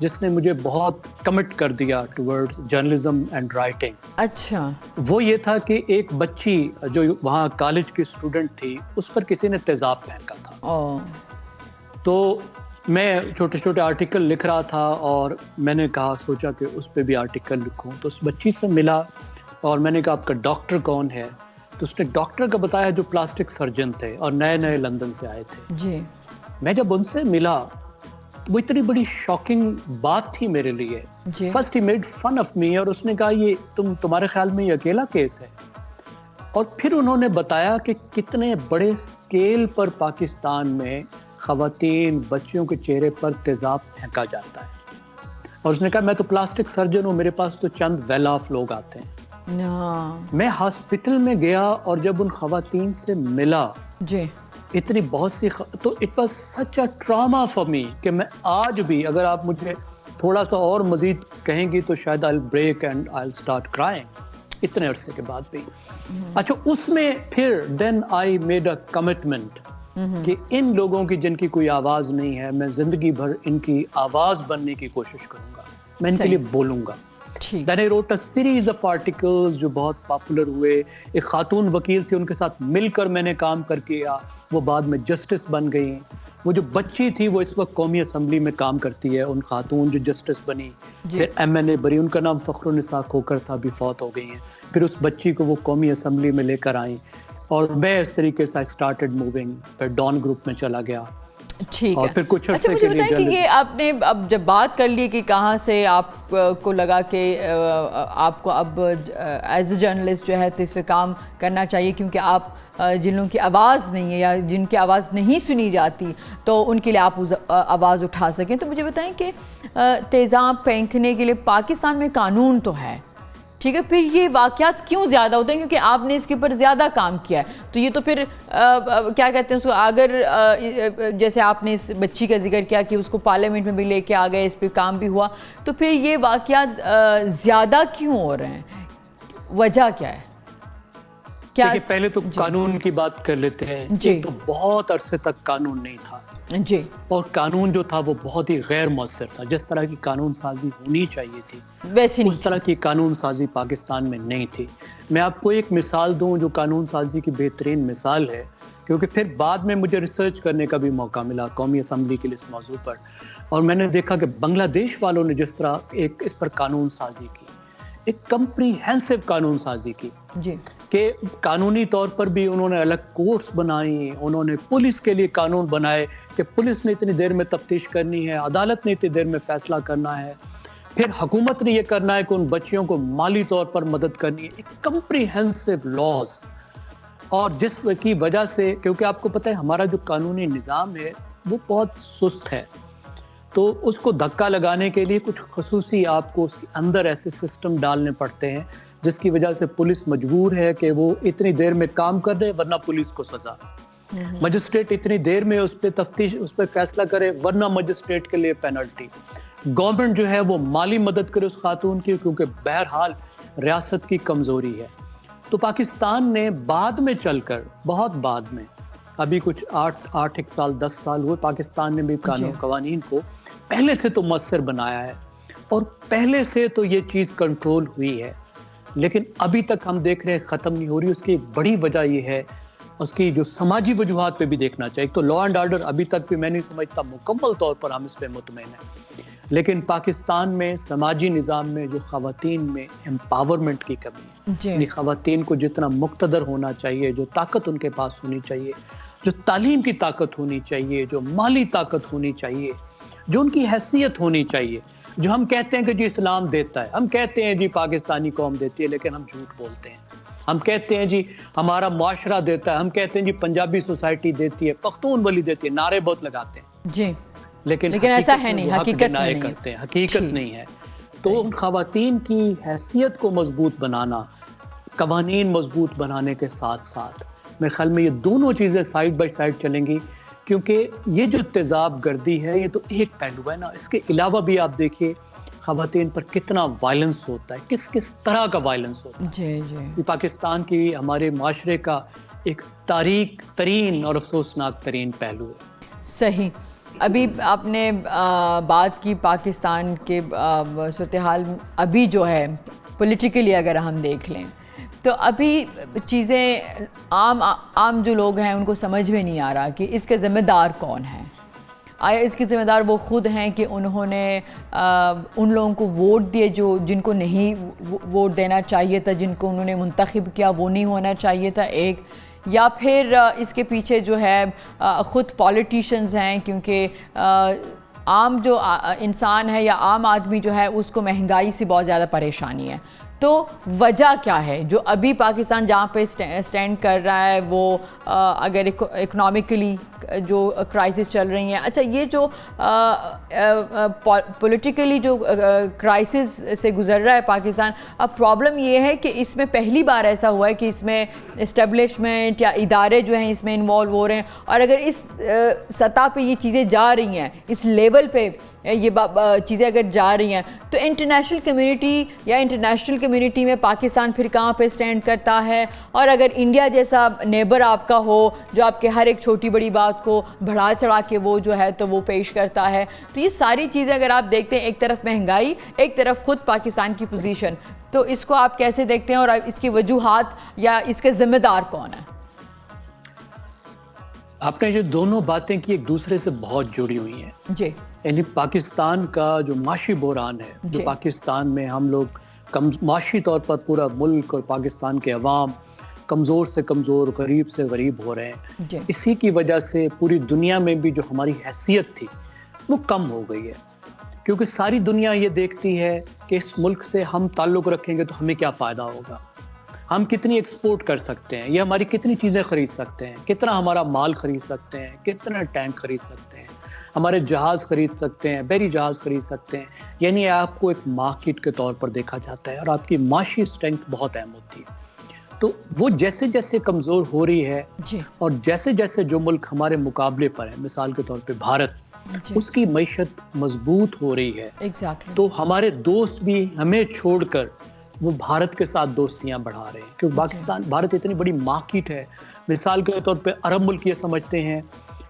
Speaker 3: جس نے مجھے بہت کمٹ کر دیا ٹورڈز جرنلزم اینڈ رائٹنگ
Speaker 1: اچھا
Speaker 3: وہ یہ تھا کہ ایک بچی جو وہاں کالج کی اسٹوڈنٹ تھی اس پر کسی نے تیزاب پھینکا تھا تو میں چھوٹے چھوٹے آرٹیکل لکھ رہا تھا اور میں نے کہا سوچا کہ اس پہ بھی آرٹیکل لکھوں تو اس بچی سے ملا اور میں نے کہا آپ کا ڈاکٹر کون ہے تو اس نے ڈاکٹر کا بتایا جو پلاسٹک سرجن تھے اور نئے نئے لندن سے آئے تھے
Speaker 1: جی
Speaker 3: میں جب ان سے ملا وہ اتنی بڑی شاکنگ بات تھی میرے لیے فرسٹ ہی میڈ فن آف می اور اس نے کہا یہ تمہارے خیال میں یہ اکیلا کیس ہے اور پھر انہوں نے بتایا کہ کتنے بڑے اسکیل پر پاکستان میں خواتین بچیوں کے چہرے پر تیزاب پھینکا جاتا ہے اور اس نے کہا میں تو پلاسٹک سرجن ہوں میرے پاس تو چند ویل آف لوگ آتے ہیں میں ہاسپٹل میں گیا اور جب ان خواتین سے ملا
Speaker 1: جی
Speaker 3: اتنی بہت سی تو اٹ واز سچ اے ٹراما فار می کہ میں آج بھی اگر آپ مجھے تھوڑا سا اور مزید کہیں گی تو شاید آئی بریک اینڈ آئی اسٹارٹ کرائنگ اتنے عرصے کے بعد بھی اچھا اس میں پھر دین آئی میڈ اے کمٹمنٹ کہ ان لوگوں کی جن کی کوئی آواز نہیں ہے میں زندگی بھر ان کی آواز بننے کی کوشش کروں گا میں ان کے لیے بولوں گا Then I wrote a series of articles جو بہت پاپولر ہوئے ایک خاتون وکیل تھی ان کے ساتھ مل کر میں نے کام کر کیا وہ بعد میں جسٹس بن گئی وہ جو بچی تھی وہ اس وقت قومی اسمبلی میں کام کرتی ہے ان خاتون جو جسٹس بنی پھر MNA بری ان کا نام فخر النساء کھوکر تھا بھی فوت ہو گئی ہیں پھر اس بچی کو وہ قومی اسمبلی میں لے کر آئیں اور میں اس طریقے سے اسٹارٹڈ موونگ پھر ڈان گروپ میں چلا گیا
Speaker 1: ٹھیک ہے
Speaker 3: پھر کچھ
Speaker 1: اچھا مجھے بتائیں کہ یہ آپ نے اب جب بات کر لی کہ کہاں سے آپ کو لگا کہ آپ کو اب ایز اے جرنلسٹ جو ہے تو اس پہ کام کرنا چاہیے کیونکہ آپ جن لوگوں کی آواز نہیں ہے یا جن کی آواز نہیں سنی جاتی تو ان کے لیے آپ آواز اٹھا سکیں تو مجھے بتائیں کہ تیزاب پھینکنے کے لیے پاکستان میں قانون تو ہے ٹھیک ہے. پھر یہ واقعات کیوں زیادہ ہوتے ہیں؟ کیونکہ آپ نے اس کے اوپر زیادہ کام کیا ہے, تو یہ تو پھر کیا کہتے ہیں اس کو, اگر جیسے آپ نے اس بچی کا ذکر کیا کہ اس کو پارلیمنٹ میں بھی لے کے آ گئے, اس پہ کام بھی ہوا, تو پھر یہ واقعات زیادہ کیوں ہو رہے ہیں؟ وجہ کیا ہے؟
Speaker 3: دیکھیے پہلے تو قانون کی بات کر لیتے ہیں.
Speaker 1: جی.
Speaker 3: تو بہت عرصے تک قانون نہیں تھا
Speaker 1: جی,
Speaker 3: اور قانون جو تھا وہ بہت ہی غیر مؤثر تھا. جس طرح کی قانون سازی ہونی چاہیے تھی
Speaker 1: ویسے
Speaker 3: اس طرح کی قانون سازی پاکستان میں نہیں تھی. میں آپ کو ایک مثال دوں جو قانون سازی کی بہترین مثال ہے, کیونکہ پھر بعد میں مجھے ریسرچ کرنے کا بھی موقع ملا قومی اسمبلی کے لیے اس موضوع پر, اور میں نے دیکھا کہ بنگلہ دیش والوں نے جس طرح ایک اس پر قانون سازی کی, ایک کمپریہنسو قانون سازی کی,
Speaker 1: جی,
Speaker 3: کہ قانونی طور پر بھی انہوں نے الگ کورس بنائی, انہوں نے پولیس کے لیے قانون بنائے کہ پولیس نے اتنی دیر میں تفتیش کرنی ہے, عدالت نے اتنی دیر میں فیصلہ کرنا ہے, پھر حکومت نے یہ کرنا ہے کہ ان بچیوں کو مالی طور پر مدد کرنی ہے. ایک کمپریہنسو لاز, اور جس کی وجہ سے, کیونکہ آپ کو پتہ ہے ہمارا جو قانونی نظام ہے وہ بہت سست ہے, تو اس کو دھکا لگانے کے لیے کچھ خصوصی آپ کو اس کے اندر ایسے سسٹم ڈالنے پڑتے ہیں جس کی وجہ سے پولیس مجبور ہے کہ وہ اتنی دیر میں کام کر دے ورنہ پولیس کو سزا, مجسٹریٹ اتنی دیر میں اس پہ تفتیش, اس پہ فیصلہ کرے ورنہ مجسٹریٹ کے لیے پینلٹی, گورنمنٹ جو ہے وہ مالی مدد کرے اس خاتون کی, کیونکہ بہرحال ریاست کی کمزوری ہے. تو پاکستان نے بعد میں چل کر, بہت بعد میں, ابھی کچھ 8 سال 10 سال ہوئے, پاکستان نے بھی قوانین کو پہلے سے تو مؤثر بنایا ہے اور پہلے سے تو یہ چیز کنٹرول ہوئی ہے, لیکن ابھی تک ہم دیکھ رہے ہیں ختم نہیں ہو رہی. اس کی ایک بڑی وجہ یہ ہے, اس کی جو سماجی وجوہات پہ بھی دیکھنا چاہیے. تو لا اینڈ آرڈر ابھی تک بھی میں نہیں سمجھتا مکمل طور پر ہم اس پہ مطمئن ہیں, لیکن پاکستان میں سماجی نظام میں جو خواتین میں امپاورمنٹ کی کمی ہے, یعنی خواتین کو جتنا مقتدر ہونا چاہیے, جو طاقت ان کے پاس ہونی چاہیے, جو تعلیم کی طاقت ہونی چاہیے, جو مالی طاقت ہونی چاہیے, جو ان کی حیثیت ہونی چاہیے, جو ہم کہتے ہیں کہ جی اسلام دیتا ہے, ہم کہتے ہیں جی پاکستانی قوم دیتی ہے, لیکن ہم جھوٹ بولتے ہیں. ہم کہتے ہیں جی ہمارا معاشرہ دیتا ہے, ہم کہتے ہیں جی پنجابی سوسائٹی دیتی ہے, پختون ولی دیتی ہے, نعرے بہت لگاتے ہیں
Speaker 1: جی,
Speaker 3: لیکن
Speaker 1: ایسا ہے نہیں, حقیقت نہیں
Speaker 3: کرتے ہیں, حقیقت نہیں ہے. تو ان خواتین کی حیثیت کو مضبوط بنانا, قوانین مضبوط بنانے کے ساتھ ساتھ میرے خیال میں یہ دونوں چیزیں سائیڈ بائی سائیڈ چلیں گی, کیونکہ یہ جو تیزاب گردی ہے یہ تو ایک پہلو ہے نا, اس کے علاوہ بھی آپ دیکھیے خواتین پر کتنا وائلنس ہوتا ہے, کس طرح کا وائلنس ہوتا ہے.
Speaker 1: جی جی,
Speaker 3: یہ پاکستان کی ہمارے معاشرے کا ایک تاریک ترین اور افسوسناک ترین پہلو ہے.
Speaker 1: صحیح. ابھی آپ نے بات کی پاکستان کے صورتحال, ابھی جو ہے پولیٹیکلی اگر ہم دیکھ لیں تو ابھی چیزیں عام جو لوگ ہیں ان کو سمجھ میں نہیں آ رہا کہ اس کے ذمہ دار کون ہیں. آیا اس کے ذمہ دار وہ خود ہیں کہ انہوں نے ان لوگوں کو ووٹ دیے جن کو نہیں ووٹ دینا چاہیے تھا, جن کو انہوں نے منتخب کیا وہ نہیں ہونا چاہیے تھا ایک, یا پھر اس کے پیچھے جو ہے خود پولیٹیشنز ہیں, کیونکہ عام جو انسان ہے یا عام آدمی جو ہے اس کو مہنگائی سے بہت زیادہ پریشانی ہے. تو وجہ کیا ہے جو ابھی پاکستان جہاں پہ سٹینڈ کر رہا ہے وہ اگر اکنامکلی جو کرائسس چل رہی ہیں, اچھا یہ جو پولیٹیکلی جو کرائسس سے گزر رہا ہے پاکستان, اب پرابلم یہ ہے کہ اس میں پہلی بار ایسا ہوا ہے کہ اس میں اسٹیبلشمنٹ یا ادارے جو ہیں اس میں انوالو ہو رہے ہیں, اور اگر اس سطح پہ یہ چیزیں جا رہی ہیں, اس لیول پہ یہ چیزیں اگر جا رہی ہیں, تو انٹرنیشنل کمیونٹی یا انٹرنیشنل کمیونٹی میں پاکستان پھر کہاں پہ سٹینڈ کرتا ہے. اور اگر انڈیا جیسا نیبر آپ کا ہو جو آپ کے ہر ایک چھوٹی بڑی بات کو بڑھا چڑھا کے وہ جو ہے تو وہ پیش کرتا ہے, تو یہ ساری چیزیں اگر آپ دیکھتے ہیں, ایک طرف مہنگائی, ایک طرف خود پاکستان کی پوزیشن, تو اس کو آپ کیسے دیکھتے ہیں اور اس کی وجوہات یا اس کے ذمہ دار کون ہیں؟
Speaker 3: آپ نے جو دونوں باتیں کی ایک دوسرے سے بہت جڑی ہوئی ہیں.
Speaker 1: جی,
Speaker 3: یعنی پاکستان کا جو معاشی بحران ہے, جو پاکستان میں ہم لوگ معاشی طور پر پورا ملک اور پاکستان کے عوام کمزور سے کمزور, غریب سے غریب ہو رہے ہیں, اسی کی وجہ سے پوری دنیا میں بھی جو ہماری حیثیت تھی وہ کم ہو گئی ہے. کیونکہ ساری دنیا یہ دیکھتی ہے کہ اس ملک سے ہم تعلق رکھیں گے تو ہمیں کیا فائدہ ہوگا, हम कितनी एक्सपोर्ट कर सकते हैं, ये हमारी कितनी चीज़ें खरीद सकते हैं, कितना हमारा माल खरीद सकते हैं, कितना टैंक खरीद सकते हैं, हमारे जहाज़ खरीद सकते हैं, बहरी जहाज़ खरीद सकते हैं। यानी आपको एक मार्केट के तौर पर देखा जाता है और आपकी माशी स्ट्रेंथ बहुत अहम होती है। तो वो जैसे जैसे कमज़ोर हो रही है
Speaker 1: जी
Speaker 3: और जैसे जैसे जो मुल्क हमारे मुकाबले पर है, मिसाल के तौर पे भारत,
Speaker 1: जी
Speaker 3: उसकी मईशत मजबूत हो रही है,
Speaker 1: एग्जैक्टली
Speaker 3: तो हमारे दोस्त भी हमें छोड़कर वो भारत के साथ दोस्तियां बढ़ा रहे हैं, क्योंकि पाकिस्तान भारत इतनी बड़ी मार्केट है। मिसाल के तौर पे अरब मुल्क ये समझते हैं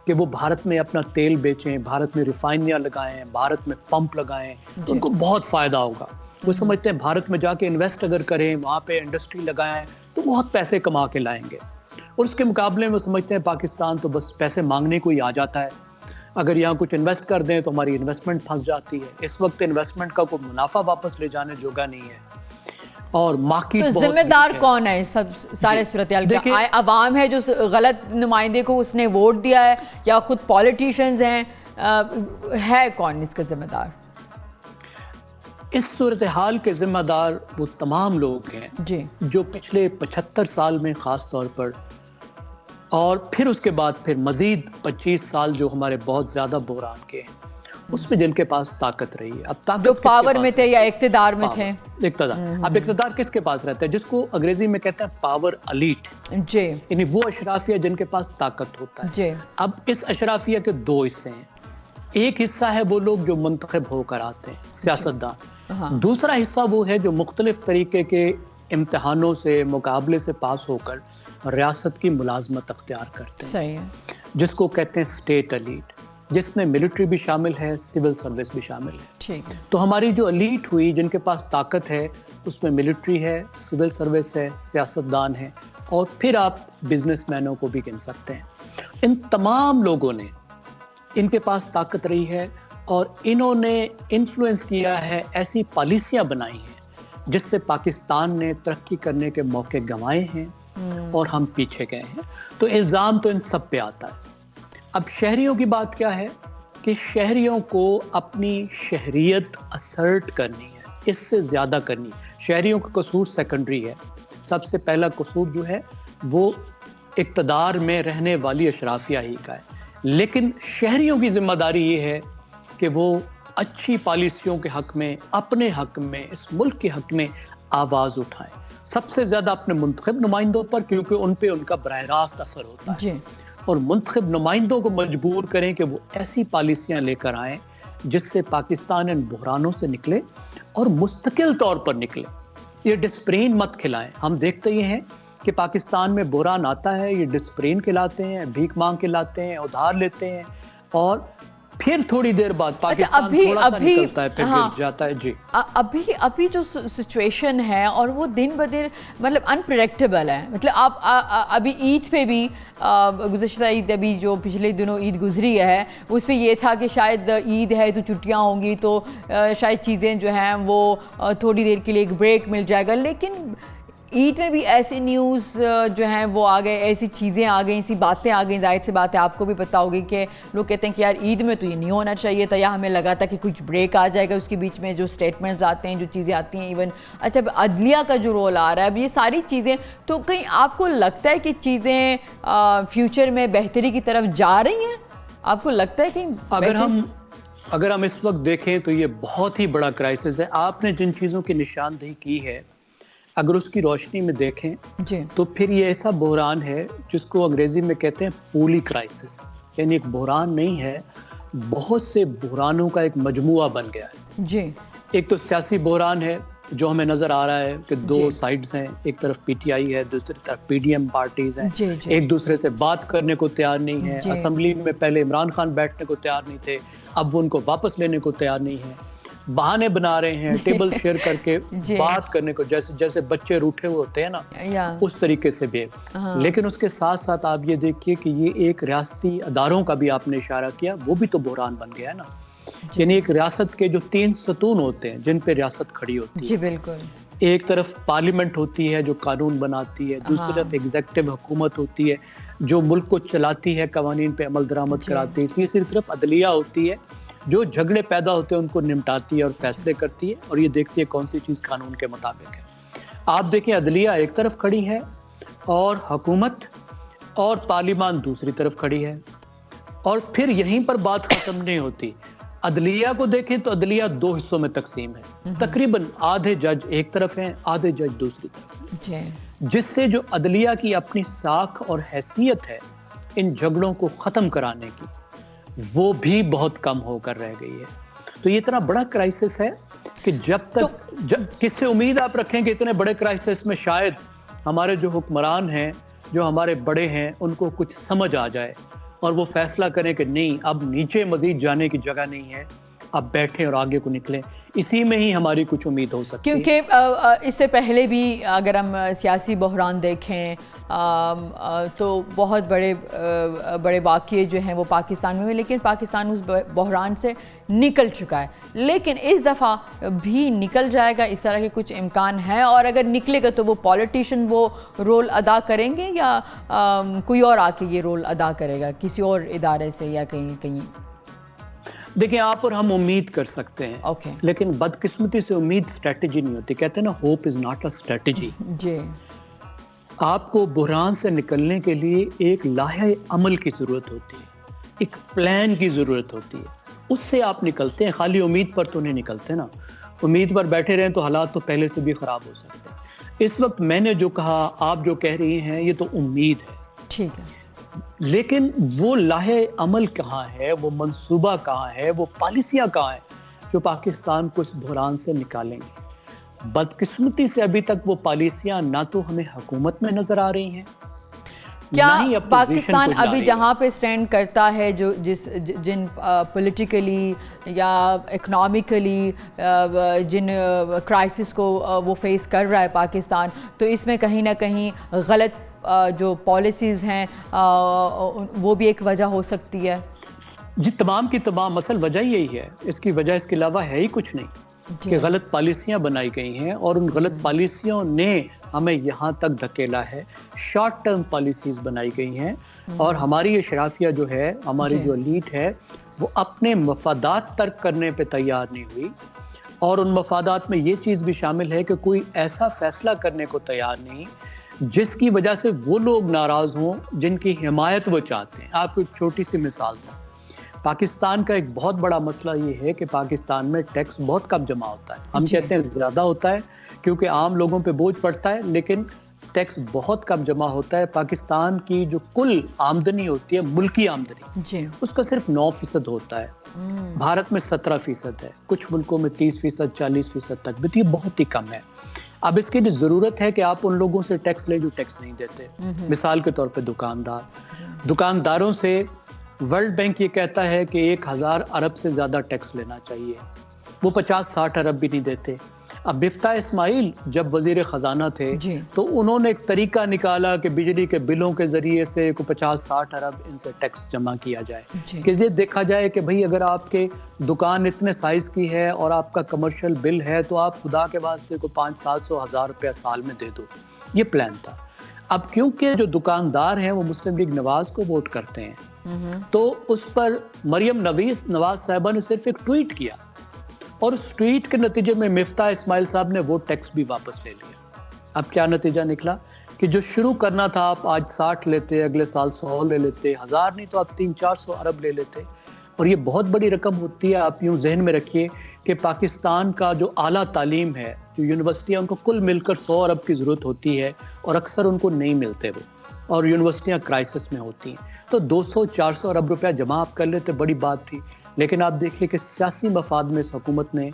Speaker 3: कि वो भारत में अपना तेल बेचें, भारत में रिफाइनरियां लगाएं, भारत में पंप लगाएं, तो उनको बहुत फ़ायदा होगा। वो समझते हैं भारत में जाके इन्वेस्ट अगर करें, वहाँ पे इंडस्ट्री लगाएं तो बहुत पैसे कमा के लाएंगे। और उसके मुकाबले में वो समझते हैं पाकिस्तान तो बस पैसे मांगने को ही आ जाता है, अगर यहाँ कुछ इन्वेस्ट कर दें तो हमारी इन्वेस्टमेंट फंस जाती है। इस वक्त इन्वेस्टमेंट का कोई मुनाफा वापस ले जाने जोगा नहीं है और मार्केट
Speaker 1: तो जिम्मेदार कौन है इस सब सारे सूरत-ए-हाल का? अवाम है जो गलत नुमाइंदे को उसने वोट दिया है, या खुद पॉलिटिशियंस हैं? है कौन इसका जिम्मेदार?
Speaker 3: इस सूरत हाल के जिम्मेदार वो तमाम लोग हैं
Speaker 1: जी
Speaker 3: जो पिछले 75 साल में ख़ास तौर पर, और फिर उसके बाद फिर मजीद 25 साल जो हमारे बहुत ज़्यादा बहरान के हैं, उसमें जिनके पास ताकत रही है। अब ताकत
Speaker 1: जो
Speaker 3: किसके
Speaker 1: पावर
Speaker 3: पास
Speaker 1: में थे
Speaker 3: है?
Speaker 1: या इक्तिदार में थे।
Speaker 3: इक्तिदार। अब इक्तिदार किसके पास रहता है? जिसको अंग्रेजी में कहते हैं पावर एलीट,
Speaker 1: जी
Speaker 3: यानी वो अशराफिया जिनके पास ताकत होता है।
Speaker 1: जी
Speaker 3: अब इस अशराफिया के दो हिस्से हैं। एक हिस्सा है वो लोग जो मुंतखब होकर आते हैं, सियासतदान।
Speaker 1: हाँ
Speaker 3: दूसरा हिस्सा वो है जो मुख्तलिफ तरीके के इम्तिहानों से, मुकाबले से पास होकर रियासत की मुलाजमत अख्तियार करते हैं,
Speaker 1: सही है।
Speaker 3: जिसको कहते हैं स्टेट एलीट, जिसमें मिलिट्री भी शामिल है, सिविल सर्विस भी शामिल है।
Speaker 1: ठीक है।
Speaker 3: तो हमारी जो एलीट हुई, जिनके पास ताकत है, उसमें मिलिट्री है, सिविल सर्विस है, सियासतदान है, और फिर आप बिजनेसमैनों को भी गिन सकते हैं। इन तमाम लोगों ने, इनके पास ताकत रही है और इन्होंने इन्फ्लुएंस किया है, ऐसी पॉलिसियां बनाई हैं जिससे पाकिस्तान ने तरक्की करने के मौके गंवाए हैं और हम पीछे गए हैं। तो इल्ज़ाम तो इन सब पे आता है। अब शहरियों की बात क्या है कि शहरियों को अपनी शहरियत असर्ट करनी है, इससे ज़्यादा करनी है। शहरियों का कसूर सेकेंडरी है। सबसे पहला कसूर जो है वो इक़्तिदार में रहने वाली अशराफिया ही का है, लेकिन शहरियों की जिम्मेदारी ये है कि वो अच्छी पॉलिसियों के हक में, अपने हक में, इस मुल्क के हक में आवाज़ उठाएं। सबसे ज़्यादा अपने मुंतखब नुमाइंदों पर, क्योंकि उन पे उनका बराह रास्त असर होता है
Speaker 1: जी
Speaker 3: और मुंतखब नुमाइंदों को मजबूर करें कि वो ऐसी पॉलिसियां लेकर आएं जिससे पाकिस्तान इन बहरानों से निकले और मुस्तकिल तौर पर निकले। ये डिस्प्रेन मत खिलाएं। हम देखते ये हैं कि पाकिस्तान में बहरान आता है, ये डिस्प्रेन खिलाते हैं, भीख मांग के लाते हैं, उधार लेते हैं, और फिर थोड़ी देर बाद पाकिस्तान थोड़ा सा निकलता है, फिर गिर जाता है। जी
Speaker 1: अभी जो सिचुएशन है और वो दिन ब दिन मतलब अनप्रेडिक्टेबल है। मतलब आप अभी ईद पे भी, गुज़श्ता ईद अभी जो पिछले दिनों ईद गुजरी है, उस पे ये था कि शायद ईद है तो छुट्टियां होंगी, तो शायद चीज़ें जो हैं वो थोड़ी देर के लिए एक ब्रेक मिल जाएगा। लेकिन ईद में भी ऐसी न्यूज़ जो हैं वो आ गए, ऐसी चीज़ें आ गई, ऐसी बातें आ गई। जाहिर सी बात है, आपको भी पता होगी कि लोग कहते हैं कि यार ईद में तो ये नहीं होना चाहिए था, या हमें लगा था कि कुछ ब्रेक आ जाएगा। उसके बीच में जो स्टेटमेंट्स आते हैं, जो चीज़ें आती हैं, इवन अच्छा अदलिया का जो रोल आ रहा है, अब ये सारी चीज़ें, तो कहीं आपको लगता है कि चीज़ें फ्यूचर में बेहतरी की तरफ जा रही हैं? आपको लगता है कि
Speaker 3: अगर हम इस वक्त देखें तो ये बहुत ही बड़ा क्राइसिस है। आपने जिन चीज़ों की निशानदेही की है, अगर उसकी रोशनी में देखें
Speaker 1: जी
Speaker 3: तो फिर ये ऐसा बहरान है जिसको अंग्रेजी में कहते हैं पूली क्राइसिस, यानी एक बहरान नहीं है, बहुत से बहरानों का एक मजमुआ बन गया है।
Speaker 1: जी
Speaker 3: एक तो सियासी बहरान है जो हमें नजर आ रहा है कि दो साइड्स हैं, एक तरफ पीटीआई है, दूसरी तरफ पीडीएम पार्टीज हैं,
Speaker 1: जी, जी।
Speaker 3: एक दूसरे से बात करने को तैयार नहीं है। असेंबली में पहले इमरान खान बैठने को तैयार नहीं थे, अब वो उनको वापस लेने को तैयार नहीं है, बहाने बना रहे हैं टेबल शेयर करके बात करने को, जैसे जैसे बच्चे रूठे हुए होते हैं ना, उस तरीके से भी। लेकिन उसके साथ साथ आप ये देखिए कि ये एक रियासती अदारों का भी आपने इशारा किया, वो भी तो बहरान बन गया है ना। यानी एक रियासत के जो 3 सतून होते हैं जिन पे रियासत खड़ी होती है,
Speaker 1: जी बिल्कुल।
Speaker 3: एक तरफ पार्लियामेंट होती है जो कानून बनाती है, दूसरी तरफ एग्जीक्यूटिव हुकूमत होती है जो मुल्क को चलाती है, कवानीन पे अमल दरामद कराती है, तीसरी तरफ अदलिया होती है जो झगड़े पैदा होते हैं उनको निपटाती है और फैसले करती है, और ये देखती है कौन सी चीज़ कानून के मुताबिक है। آپ دیکھیں عدلیہ ایک طرف کھڑی ہے اور حکومت اور پارلیمان دوسری طرف کھڑی ہے، اور پھر یہیں پر بات ختم نہیں ہوتی. عدلیہ کو دیکھیں تو عدلیہ 2 حصوں میں تقسیم ہے، تقریباً آدھے جج ایک طرف ہیں، آدھے جج دوسری طرف، جس سے جو عدلیہ کی اپنی ساکھ اور حیثیت ہے ان جھگڑوں کو ختم کرانے کی، وہ بھی بہت کم ہو کر رہ گئی ہے. تو یہ اتنا بڑا کرائسس ہے کہ جب تک کس سے امید آپ رکھیں کہ اتنے بڑے کرائسس میں شاید ہمارے جو حکمران ہیں، جو ہمارے بڑے ہیں، ان کو کچھ سمجھ آ جائے اور وہ فیصلہ کریں کہ نہیں، اب نیچے مزید جانے کی جگہ نہیں ہے، اب بیٹھیں اور آگے کو نکلیں. اسی میں ہی ہماری کچھ امید ہو سکتی ہے.
Speaker 1: کیونکہ اس سے پہلے بھی اگر ہم سیاسی بحران دیکھیں تو بہت بڑے واقعے جو ہیں وہ پاکستان میں ہوئے، لیکن پاکستان اس بحران سے نکل چکا ہے. لیکن اس دفعہ بھی نکل جائے گا، اس طرح کے کچھ امکان ہیں؟ اور اگر نکلے گا تو وہ پولیٹیشین وہ رول ادا کریں گے یا کوئی اور آ کے یہ رول ادا کرے گا کسی اور ادارے سے یا کہیں؟
Speaker 3: دیکھیں، آپ اور ہم امید کر سکتے ہیں، لیکن بدقسمتی سے امید اسٹریٹجی نہیں ہوتی. کہتے ہیں نا، ہوپ از ناٹ اے اسٹریٹجی.
Speaker 1: جی،
Speaker 3: آپ کو بحران سے نکلنے کے لیے ایک لاہے عمل کی ضرورت ہوتی ہے، ایک پلان کی ضرورت ہوتی ہے. اس سے آپ نکلتے ہیں، خالی امید پر تو نہیں نکلتے نا. امید پر بیٹھے رہیں تو حالات تو پہلے سے بھی خراب ہو سکتے ہیں. اس وقت میں نے جو کہا، آپ جو کہہ رہی ہیں، یہ تو امید ہے.
Speaker 1: ٹھیک ہے،
Speaker 3: لیکن وہ لاہے عمل کہاں ہے، وہ منصوبہ کہاں ہے، وہ پالیسیاں کہاں ہیں جو پاکستان کو اس بحران سے نکالیں گے؟ بدقسمتی سے ابھی تک وہ پالیسیاں نہ تو ہمیں حکومت میں نظر آ رہی ہیں،
Speaker 1: کیا
Speaker 3: نہ ہی اپوزیشن
Speaker 1: پاکستان
Speaker 3: کو جا
Speaker 1: ابھی
Speaker 3: رہی ہے.
Speaker 1: جہاں پہ سٹینڈ کرتا ہے، جن پولیٹیکلی یا اکنامکلی جن کرائسس کو وہ فیس کر رہا ہے پاکستان، تو اس میں کہیں نہ کہیں غلط جو پالیسیز ہیں وہ بھی ایک وجہ ہو سکتی ہے؟
Speaker 3: جی، تمام کی تمام اصل وجہ یہی ہے. اس کی وجہ اس کے علاوہ ہے ہی کچھ نہیں کہ غلط پالیسیاں بنائی گئی ہیں، اور ان غلط پالیسیوں نے ہمیں یہاں تک دھکیلا ہے. شارٹ ٹرم پالیسیز بنائی گئی ہیں، اور ہماری اشرافیہ جو ہے، ہماری جو ایلیٹ ہے، وہ اپنے مفادات ترک کرنے پہ تیار نہیں ہوئی. اور ان مفادات میں یہ چیز بھی شامل ہے کہ کوئی ایسا فیصلہ کرنے کو تیار نہیں جس کی وجہ سے وہ لوگ ناراض ہوں جن کی حمایت وہ چاہتے ہیں. آپ کو ایک چھوٹی سی مثال دوں. پاکستان کا ایک بہت بڑا مسئلہ یہ ہے کہ پاکستان میں ٹیکس بہت کم جمع ہوتا ہے. ہم کہتے ہیں زیادہ ہوتا ہے کیونکہ عام لوگوں پہ بوجھ پڑتا ہے، لیکن ٹیکس بہت کم جمع ہوتا ہے. پاکستان کی جو کل آمدنی ہوتی ہے، ملکی آمدنی، اس کا صرف 9% ہوتا ہے. بھارت میں 17% ہے، کچھ ملکوں میں 30%، 40% تک بھی. یہ بہت ہی کم ہے. اب اس کی ضرورت ہے کہ آپ ان لوگوں سے ٹیکس لیں جو ٹیکس نہیں دیتے. مثال کے طور پہ دکانداروں سے ورلڈ بینک یہ کہتا ہے کہ 1000 ارب سے زیادہ ٹیکس لینا چاہیے، وہ 50-60 ارب بھی نہیں دیتے. اب مفتاح اسماعیل جب وزیر خزانہ تھے تو انہوں نے ایک طریقہ نکالا کہ بجلی کے بلوں کے ذریعے سے 50-60 ارب ان سے ٹیکس جمع کیا جائے، کہ یہ دیکھا جائے کہ بھئی اگر آپ کے دکان اتنے سائز کی ہے اور آپ کا کمرشل بل ہے تو آپ خدا کے واسطے کو 500-700 روپیہ سال میں دے دو. یہ پلان تھا. اب کیونکہ جو دکاندار ہیں وہ مسلم لیگ نواز کو ووٹ کرتے ہیں، تو اس پر مریم نواز صاحبہ نے صرف ایک ٹویٹ کیا، اور اس ٹویٹ کے نتیجے میں مفتاح اسماعیل صاحب نے وہ ٹیکس بھی واپس لے لیا. اب کیا نتیجہ نکلا کہ جو شروع کرنا تھا آپ آج 60 لیتے، اگلے سال 100 لے لیتے، 1000 نہیں تو آپ 300-400 ارب لے لیتے. اور یہ بہت بڑی رقم ہوتی ہے. آپ یوں ذہن میں رکھیے کہ پاکستان کا جو اعلیٰ تعلیم ہے، جو یونیورسٹیاں، ان کو کل مل کر 100 ارب کی ضرورت ہوتی ہے، اور اکثر ان کو نہیں ملتے وہ، اور یونیورسٹیاں کرائسس میں ہوتی ہیں. تو 200-400 ارب روپیہ جمع آپ کر لیتے، بڑی بات تھی. لیکن آپ دیکھیے کہ سیاسی مفاد میں اس حکومت نے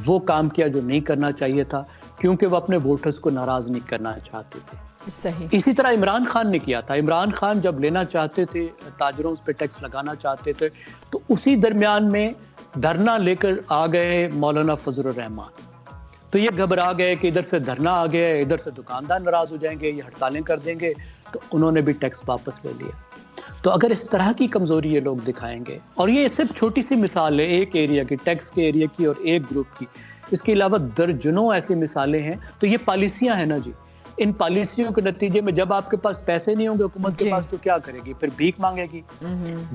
Speaker 3: وہ کام کیا جو نہیں کرنا چاہیے تھا، کیونکہ وہ اپنے ووٹرز کو ناراض نہیں کرنا چاہتے تھے.
Speaker 1: صحیح.
Speaker 3: اسی طرح عمران خان نے کیا تھا. عمران خان جب لینا چاہتے تھے، تاجروں پہ ٹیکس لگانا چاہتے تھے، تو اسی درمیان میں دھرنا لے کر آ گئے مولانا فضل الرحمان. تو یہ گھبرا گئے کہ ادھر سے دھرنا آ گیا، ادھر سے دکاندار ناراض ہو جائیں گے، یہ ہڑتالیں کر دیں گے، تو انہوں نے بھی ٹیکس واپس لے لیا. تو اگر اس طرح کی کمزوری یہ لوگ دکھائیں گے، اور یہ صرف چھوٹی سی مثال ہے ایک ایریا کی، ٹیکس کے ایریا کی اور ایک گروپ کی، اس کے علاوہ درجنوں ایسی مثالیں ہیں. تو یہ پالیسیاں ہیں نا جی. ان پالیسیوں کے نتیجے میں جب آپ کے پاس پیسے نہیں ہوں گے حکومت کے پاس، تو کیا کرے گی؟ پھر بھیک مانگے گی.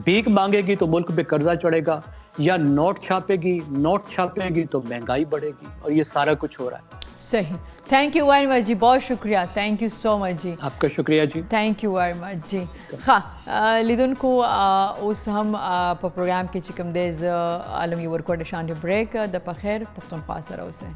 Speaker 3: بھیک مانگے گی تو ملک پہ قرضہ چڑھے گا، یا نوٹ چھاپے گی. نوٹ چھاپے گی تو مہنگائی بڑھے گی، اور یہ سارا کچھ ہو رہا ہے.
Speaker 1: صحیح. تھینک یو ویری مچ جی, بہت شکریہ, تھینک یو سو مچ جی.
Speaker 3: آپ کا شکریہ جی.
Speaker 1: تھینک یو ویری مچ جی. لیدون کو اس ہم پروگرام کے چکم دیز عالمی ورکوٹ شانڈ بریک د پخیر پختونخوا سره اوسه.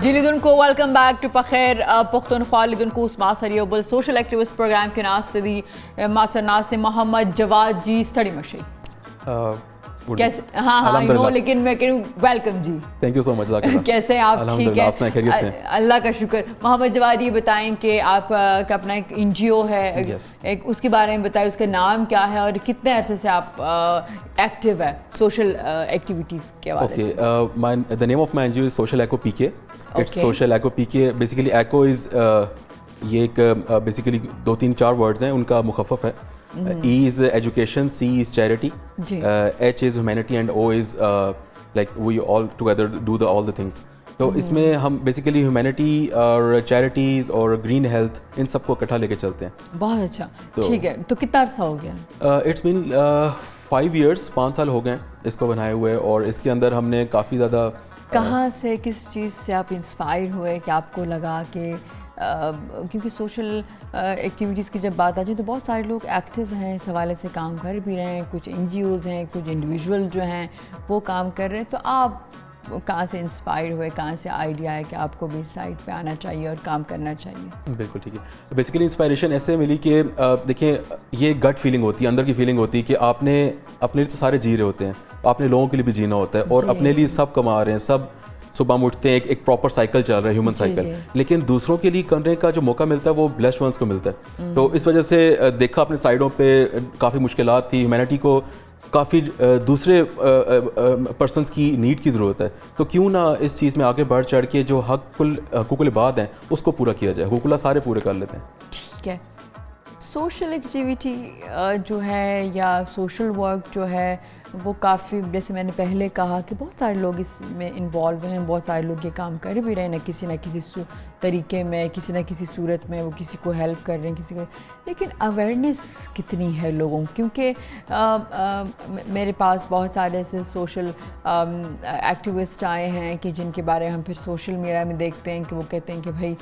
Speaker 1: جی لیدون کو ویلکم بیک ٹو پخیر پختونخوا. لیدون کو اس ماسر بل سوشل ایکٹیوسٹ پروگرام کے ناستے دی ماسر ناستے محمد جواد جی سٹڈی مشی کیسے؟ ہاں نو لیکن میں کہوں ویلکم جی.
Speaker 4: تھینک یو سو مچ.
Speaker 1: کیسے آپ؟ ٹھیک ہے اللہ کا شکر. محمد جواد یہ بتائیں کہ آپ کا اپنا ایک این جی او ہے, ایک اس کے بارے میں بتائیں, اس کا نام کیا ہے اور کتنے عرصے سے آپ ایکٹیو ہے سوشل ایکٹیویٹیز کے حوالے سے؟
Speaker 4: اوکے, the name of my NGO is Social Echo PK. It's Social Echo PK. Basically Echo is یہ ایک بیسیکلی 2-3-4 ورڈز ہیں, ان کا مخفف ہے. E is education, C is charity, H is humanity and O is like we all together do all the things. تو اس میں ہم بیسیکلی ہیومینٹی اور چیریٹیز اور گرین ہیلتھ ان سب کو اکٹھا لے کے چلتے ہیں.
Speaker 1: بہت اچھا, ٹھیک ہے. تو کتنا عرصہ ہو گیا؟
Speaker 4: اٹس بین 5 years, 5 سال ہو گئے اس کو بنائے ہوئے, اور اس کے اندر ہم نے کافی زیادہ.
Speaker 1: کہاں سے, کس چیز سے آپ انسپائر ہوئے کہ آپ کو لگا کہ کیونکہ سوشل ایکٹیویٹیز کی جب بات آ جائے تو بہت سارے لوگ ایکٹیو ہیں, اس حوالے سے کام کر بھی رہے ہیں, کچھ این جی اوز ہیں, کچھ انڈیویژول جو ہیں وہ کام کر رہے ہیں, تو آپ کہاں سے انسپائر ہوئے, کہاں سے آئیڈیا ہے کہ آپ کو بھی اس سائٹ پہ آنا چاہیے اور کام کرنا چاہیے؟
Speaker 4: بالکل ٹھیک ہے. بیسیکلی انسپائریشن ایسے ملی کہ دیکھیں یہ گٹ فیلنگ ہوتی ہے, اندر کی فیلنگ ہوتی ہے کہ آپ نے اپنے لیے تو سارے جی رہے ہوتے ہیں, آپ نے لوگوں کے لیے بھی جینا ہوتا ہے, اور اپنے لیے سب کما رہے ہیں, سب صبح اٹھتے ہیں, ایک پراپر سائیکل چل رہا ہے, ہیومن سائیکل, لیکن دوسروں کے لیے کرنے کا جو موقع ملتا ہے وہ بلیسڈ ونس کو ملتا ہے. تو اس وجہ سے دیکھا اپنے سائڈوں پہ کافی مشکلات تھی, ہیومینٹی کو کافی دوسرے پرسنس کی نیڈ کی ضرورت ہے, تو کیوں نہ اس چیز میں آگے بڑھ چڑھ کے جو حقوق العباد ہیں اس کو پورا کیا جائے. حقوق اللہ سارے پورے کر لیتے ہیں.
Speaker 1: ٹھیک ہے. سوشل ایکٹیویٹی جو ہے یا سوشل ورک جو ہے وہ کافی, جیسے میں نے پہلے کہا کہ بہت سارے لوگ اس میں انوالو ہیں, بہت سارے لوگ یہ کام کر بھی رہے ہیں نہ کسی طریقے میں, کسی نہ کسی صورت میں وہ کسی کو ہیلپ کر رہے ہیں, کسی کا. لیکن اویئرنیس کتنی ہے لوگوں, کیونکہ میرے پاس بہت سارے ایسے سوشل ایکٹیوسٹ آئے ہیں کہ جن کے بارے ہم پھر سوشل میڈیا میں دیکھتے ہیں کہ وہ کہتے ہیں کہ بھائی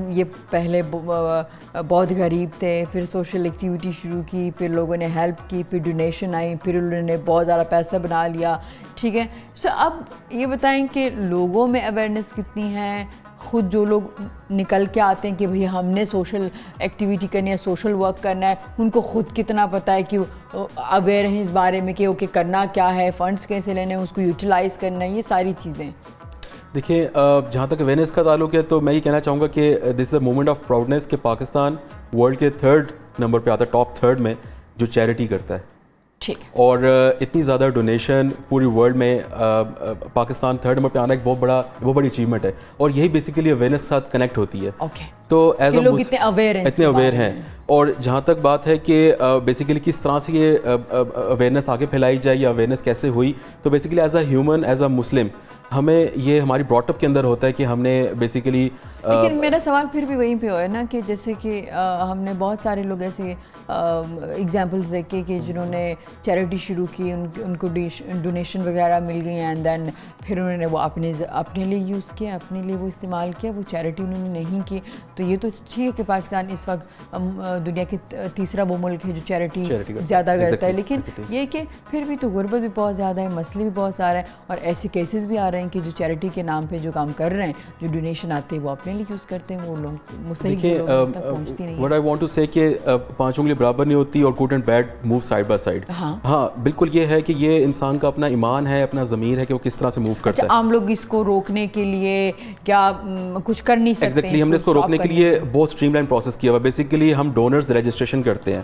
Speaker 1: یہ پہلے بہت غریب تھے, پھر سوشل ایکٹیویٹی شروع کی, پھر لوگوں نے ہیلپ کی, پھر ڈونیشن آئی, پھر انہوں نے بہت زیادہ پیسہ بنا لیا. ٹھیک ہے. سو اب یہ بتائیں کہ لوگوں میں اویئرنیس کتنی ہے, خود جو لوگ نکل کے آتے ہیں کہ بھئی ہم نے سوشل ایکٹیویٹی کرنی ہے, سوشل ورک کرنا ہے, ان کو خود کتنا پتہ ہے کہ اویئر ہیں اس بارے میں کہ اوکے کرنا کیا ہے, فنڈس کیسے لینے ہیں, اس کو یوٹیلائز کرنا ہے, یہ ساری چیزیں.
Speaker 4: دیکھیں جہاں تک اویئرنیس کا تعلق ہے تو میں یہ کہنا چاہوں گا کہ دس از اے مومنٹ آف پراؤڈنیس کہ پاکستان ورلڈ کے 3rd نمبر پہ آتا ہے, ٹاپ 3rd میں, جو چیریٹی کرتا ہے.
Speaker 1: ٹھیک.
Speaker 4: اور اتنی زیادہ ڈونیشن پوری ورلڈ میں پاکستان 3rd نمبر پہ آنا ایک بہت بڑی اچیومنٹ ہے, اور یہی بیسیکلی اویئرنیس کے ساتھ کنیکٹ ہوتی ہے. تو ایز
Speaker 1: لوگ اتنے اویئر
Speaker 4: ہیں. اور جہاں تک بات ہے کہ بیسیکلی کس طرح سے یہ اویئرنیس آگے پھیلائی جائے یا اویئرنیس کیسے ہوئی, تو بیسیکلی ایز اے ہیومن, ایز اے مسلم, ہمیں یہ ہماری براٹ اپ کے اندر ہوتا ہے کہ ہم نے بیسیکلی.
Speaker 1: لیکن میرا سوال پھر بھی وہیں پہ ہوا ہے نا کہ جیسے کہ ہم نے بہت سارے لوگ ایسے ایگزامپلس دیکھے کہ جنہوں نے چیریٹی شروع کی, ان کو ڈونیشن وغیرہ مل گئی, اینڈ دین پھر انہوں نے وہ اپنے لیے یوز کیا, اپنے لیے وہ استعمال کیا, وہ چیریٹی انہوں نے نہیں کی. تو یہ تو ٹھیک ہے کہ پاکستان اس وقت دنیا کے تیسرا وہ ملک ہے جو چیریٹی زیادہ کرتا ہے, لیکن یہ کہ پھر بھی تو غربت بھی بہت زیادہ ہے, مسئلے بھی بہت سارے ہیں, اور ایسے کیسز بھی آ رہے ہیں کہ جو چیریٹی کے نام پہ جو کام کر رہے ہیں, جو ڈونیشن آتے ہیں وہ اپنے لیے یوز کرتے ہیں, وہ لوگ مستحق لوگوں تک پہنچتی نہیں.
Speaker 4: وٹ آئی وانٹ ٹو سے کہ 5 انگلی برابر نہیں ہوتی, اور گڈ اینڈ بیڈ موو سائڈ بائی سائڈ. ہاں بالکل, یہ ہے کہ یہ انسان کا اپنا ایمان ہے, اپنا ضمیر ہے کہ وہ کس طرح سے موو کرتا ہے.
Speaker 1: عام لوگ اس کو روکنے کے لیے کیا کچھ کر نہیں سکتے؟
Speaker 4: ایگزیکٹلی, ہم نے اس کو روکنے کے لیے بہت اسٹریم لائن پروسیس کیا ہوا. بیسیکلی ہم ڈونرز رجسٹریشن کرتے ہیں.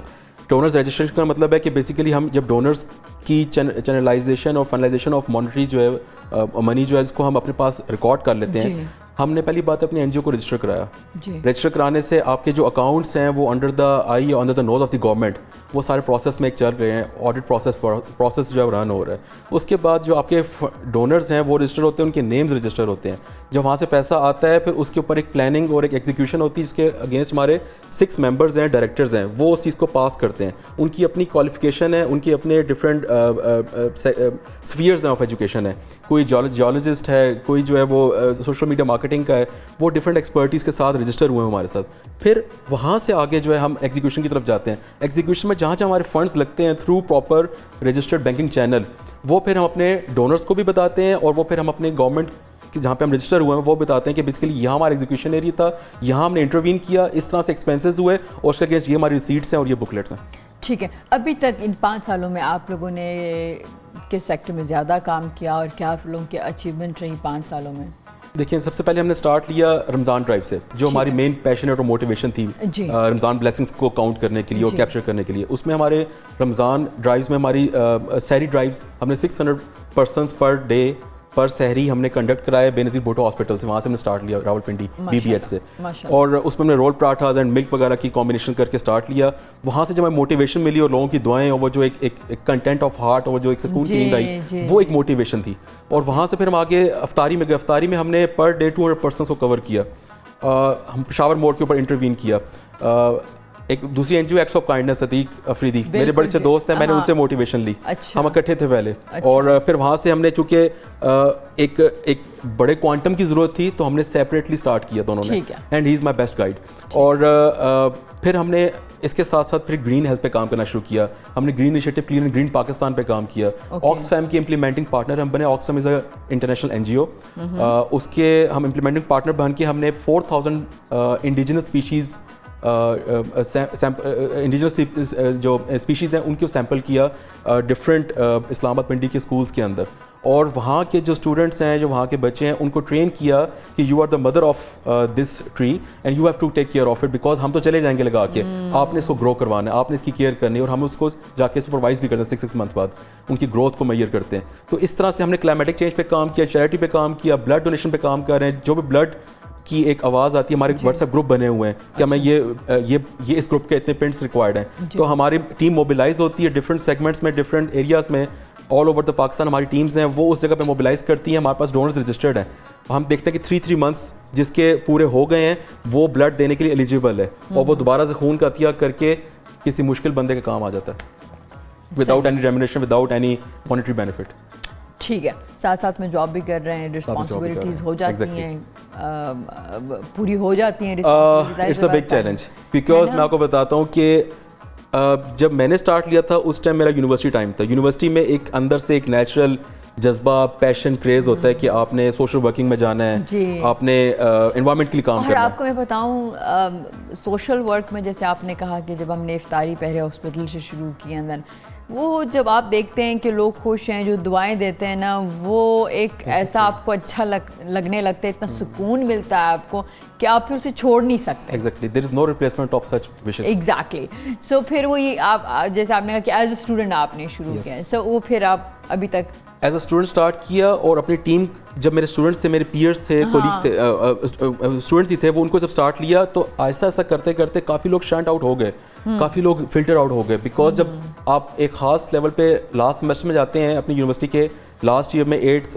Speaker 4: ڈونرز رجسٹریشن کا مطلب ہے کہ بیسیکلی ہم جب ڈونرز کی چینلائزیشن اور فنلائزیشن آف مانیٹری جو ہے منی جو ہے اس کو ہم اپنے پاس ریکارڈ کر لیتے ہیں, ہم نے پہلی بات اپنی NGO کو رجسٹر کرایا.
Speaker 1: جی
Speaker 4: رجسٹر کرانے سے آپ کے جو اکاؤنٹس ہیں وہ انڈر دا نوز آف دی گورنمنٹ وہ سارے پروسیس میں ایک چل رہے ہیں, آڈٹ پروسیس جو ہے رن ہو رہا ہے. اس کے بعد جو آپ کے ڈونرز ہیں وہ رجسٹر ہوتے ہیں, ان کے نیمز رجسٹر ہوتے ہیں. جب وہاں سے پیسہ آتا ہے پھر اس کے اوپر ایک پلاننگ اور ایک ایگزیکیوشن ہوتی ہے, اس کے اگینسٹ ہمارے 6 ممبرز ہیں, ڈائریکٹرز ہیں, وہ اس چیز کو پاس کرتے ہیں. ان کی اپنی کوالیفیکیشن ہے, ان کے اپنے ڈفرینٹ اسفیئرز ہیں آف ایجوکیشن ہے. کوئی جیولوجسٹ ہے, کوئی جو ہے وہ سوشل میڈیا مارکیٹنگ کا ہے, وہ ڈفرینٹ ایکسپرٹیز کے ساتھ رجسٹر ہوئے ہیں ہمارے ساتھ. پھر وہاں سے آگے جو ہے ہم ایگزیکیوشن کی طرف جاتے ہیں. ایگزیکیوشن میں جہاں ہمارے فنڈز لگتے ہیں تھرو پراپر رجسٹرڈ بینکنگ چینل, وہ پھر ہم اپنے ڈونرز کو بھی بتاتے ہیں, اور وہ پھر ہم اپنے گورنمنٹ جہاں پہ ہم رجسٹر ہوئے ہیں وہ بتاتے ہیں کہ بیسیکلی یہاں ہمارا ایگزیکیوشن ایریا تھا, یہاں ہم نے انٹروین کیا, اس طرح سے ایکسپینسز ہوئے, اور اس کے اگینسٹ یہ ہماری ریسیٹس ہیں اور یہ بکلیٹس ہیں.
Speaker 1: ٹھیک ہے. ابھی تک ان 5 سالوں میں آپ لوگوں نے کس سیکٹر میں زیادہ کام کیا, اور کیا آپ لوگوں کی اچیومنٹ رہی 5 سالوں میں؟
Speaker 4: دیکھیں, سب سے پہلے ہم نے سٹارٹ لیا رمضان ڈرائیو سے, جو ہماری مین پیشن اور موٹیویشن تھی رمضان بلیسنگس کو کاؤنٹ کرنے کے لیے اور کیپچر کرنے کے لیے. اس میں ہمارے رمضان ڈرائیوز میں ہماری سحری ڈرائیوز ہم نے 600 پرسنس پر ڈے پر سحری ہم نے کنڈکٹ کرایا بے نظیر بھٹو ہاسپٹل سے. وہاں سے ہم نے اسٹارٹ لیا راولپنڈی BB8 سے, اور اس میں ہم نے رول پراٹھاز اینڈ ملک وغیرہ کی کمبینیشن کر کے اسٹارٹ لیا. وہاں سے جب ہمیں موٹیویشن ملی اور لوگوں کی دعائیں اور وہ جو ایک کنٹینٹ آف ہارٹ اور جو ایک سکون کی نیند آئی, وہ ایک موٹیویشن تھی. اور وہاں سے پھر ہم آگے افطاری میں گئے. افطاری میں ہم نے پر ڈے 200 پرسنس کو کور کیا. ہم پشاور موڑ کے اوپر انٹروین کیا. ایک دوسری NGO ایکٹس آف کائنڈنس, صدیق افریدی میرے بڑے اچھے دوست ہیں, میں نے ان سے موٹیویشن لی. ہم اکٹھے تھے پہلے, اور پھر وہاں سے ہم نے چونکہ ایک بڑے کوانٹم کی ضرورت تھی تو ہم نے سیپریٹلی اسٹارٹ کیا دونوں نے, اینڈ ہی از مائی بیسٹ گائیڈ. اور پھر ہم نے اس کے ساتھ ساتھ پھر گرین ہیلتھ پہ کام کرنا شروع کیا. ہم نے گرین انیشیٹو کلین اینڈ گرین پاکستان پہ کام کیا. آکسفیم کی امپلیمنٹنگ پارٹنر ہم بنے. آکسفیم از اے انٹرنیشنل NGO. اس کے ہم امپلیمنٹنگ پارٹنر بن کے ہم نے 4000 انڈیجنس اسپیشیز انڈیجنس جو اسپیشیز ہیں ان کو سیمپل کیا ڈفرینٹ اسلام آباد پنڈی کے اسکولس کے اندر. اور وہاں کے جو اسٹوڈنٹس ہیں, جو وہاں کے بچے ہیں, ان کو ٹرین کیا کہ یو آر دا مدر آف دس ٹری اینڈ یو ہیو ٹو ٹیک کیئر آف اٹ, بیکاز ہم تو چلے جائیں گے لگا کے, آپ نے اس کو گرو کروانا ہے, آپ نے اس کی کیئر کرنی ہے, اور ہم اس کو جا کے سپروائز بھی کرتے ہیں 6 منتھ بعد, ان کی گروتھ کو میئر کرتے ہیں. تو اس طرح سے ہم نے کلائمیٹک چینج پہ کام کیا, چیریٹی پہ کام کیا, بلڈ ڈونیشن پہ کام کر رہے ہیں. جو بھی بلڈ کی ایک آواز آتی ہے, ہمارے واٹس ایپ گروپ بنے ہوئے ہیں کہ ہمیں یہ اس گروپ کے اتنے پرنٹس ریکوائرڈ ہیں, تو ہماری ٹیم موبیلائز ہوتی ہے ڈفرینٹ سیگمنٹس میں, ڈفرینٹ ایریاز میں, آل اوور دا پاکستان ہماری ٹیمز ہیں, وہ اس جگہ پہ موبیلائز کرتی ہیں. ہمارے پاس ڈونرز رجسٹرڈ ہیں. ہم دیکھتے ہیں کہ 3 منتھس جس کے پورے ہو گئے ہیں وہ بلڈ دینے کے لیے ایلیجیبل ہے, اور وہ دوبارہ سے خون کا عطیہ کر کے کسی مشکل بندے کا کام آ جاتا ہے وداؤٹ اینی ریمونیشن, وداؤٹ اینی مانیٹری بینیفٹ.
Speaker 1: ٹھیک ہے. ساتھ ساتھ میں جاب بھی کر رہے ہیں, رسپانسبلٹیز ہو جاتی ہیں, پوری ہو جاتی ہیں.
Speaker 4: اٹس اے بگ چیلنج, بیکاز میں آپ کو بتاتا ہوں کہ جب میں نے اسٹارٹ لیا تھا اس ٹائم میرا یونیورسٹی ٹائم تھا. یونیورسٹی میں ایک اندر سے ایک نیچرل جذبہ, پیشن, کریز ہوتا ہے کہ آپ نے سوشل ورکنگ میں جانا ہے, آپ نے انوائرمنٹ کے لیے کام کرنا ہے.
Speaker 1: اور آپ کو میں بتاؤں سوشل ورک میں جیسے آپ نے کہا کہ جب ہم نے افطاری پہلے ہاسپٹل سے شروع کی, اندر وہ جب آپ دیکھتے ہیں کہ لوگ خوش ہیں, جو دعائیں دیتے ہیں نا, وہ ایک ایسا آپ کو اچھا لگنے لگتا ہے, اتنا سکون ملتا ہے آپ کو کہ آپ پھر اسے چھوڑ نہیں سکتے.
Speaker 4: ایگزیکٹلی, دیر از نو ریپلیسمنٹ آف سچ وشز.
Speaker 1: ایگزیکٹلی. سو پھر وہی آپ جیسے آپ نے کہا کہ ایز اے اسٹوڈنٹ آپ نے شروع کیا, سو وہ پھر آپ ابھی تک
Speaker 4: ایز اے اسٹوڈنٹ اسٹارٹ کیا. اور اپنی ٹیم, جب میرے اسٹوڈنٹس تھے, میرے پیئرس تھے, کولیگس تھے, اسٹوڈنٹس ہی تھے, وہ ان کو جب اسٹارٹ لیا تو آہستہ آہستہ کرتے کرتے کافی لوگ شنٹ آؤٹ ہو گئے, کافی لوگ فلٹر آؤٹ ہو گئے. بیکاز جب آپ ایک خاص لیول پہ لاسٹ سیمسٹر میں جاتے ہیں اپنی یونیورسٹی کے لاسٹ ایئر میں 8th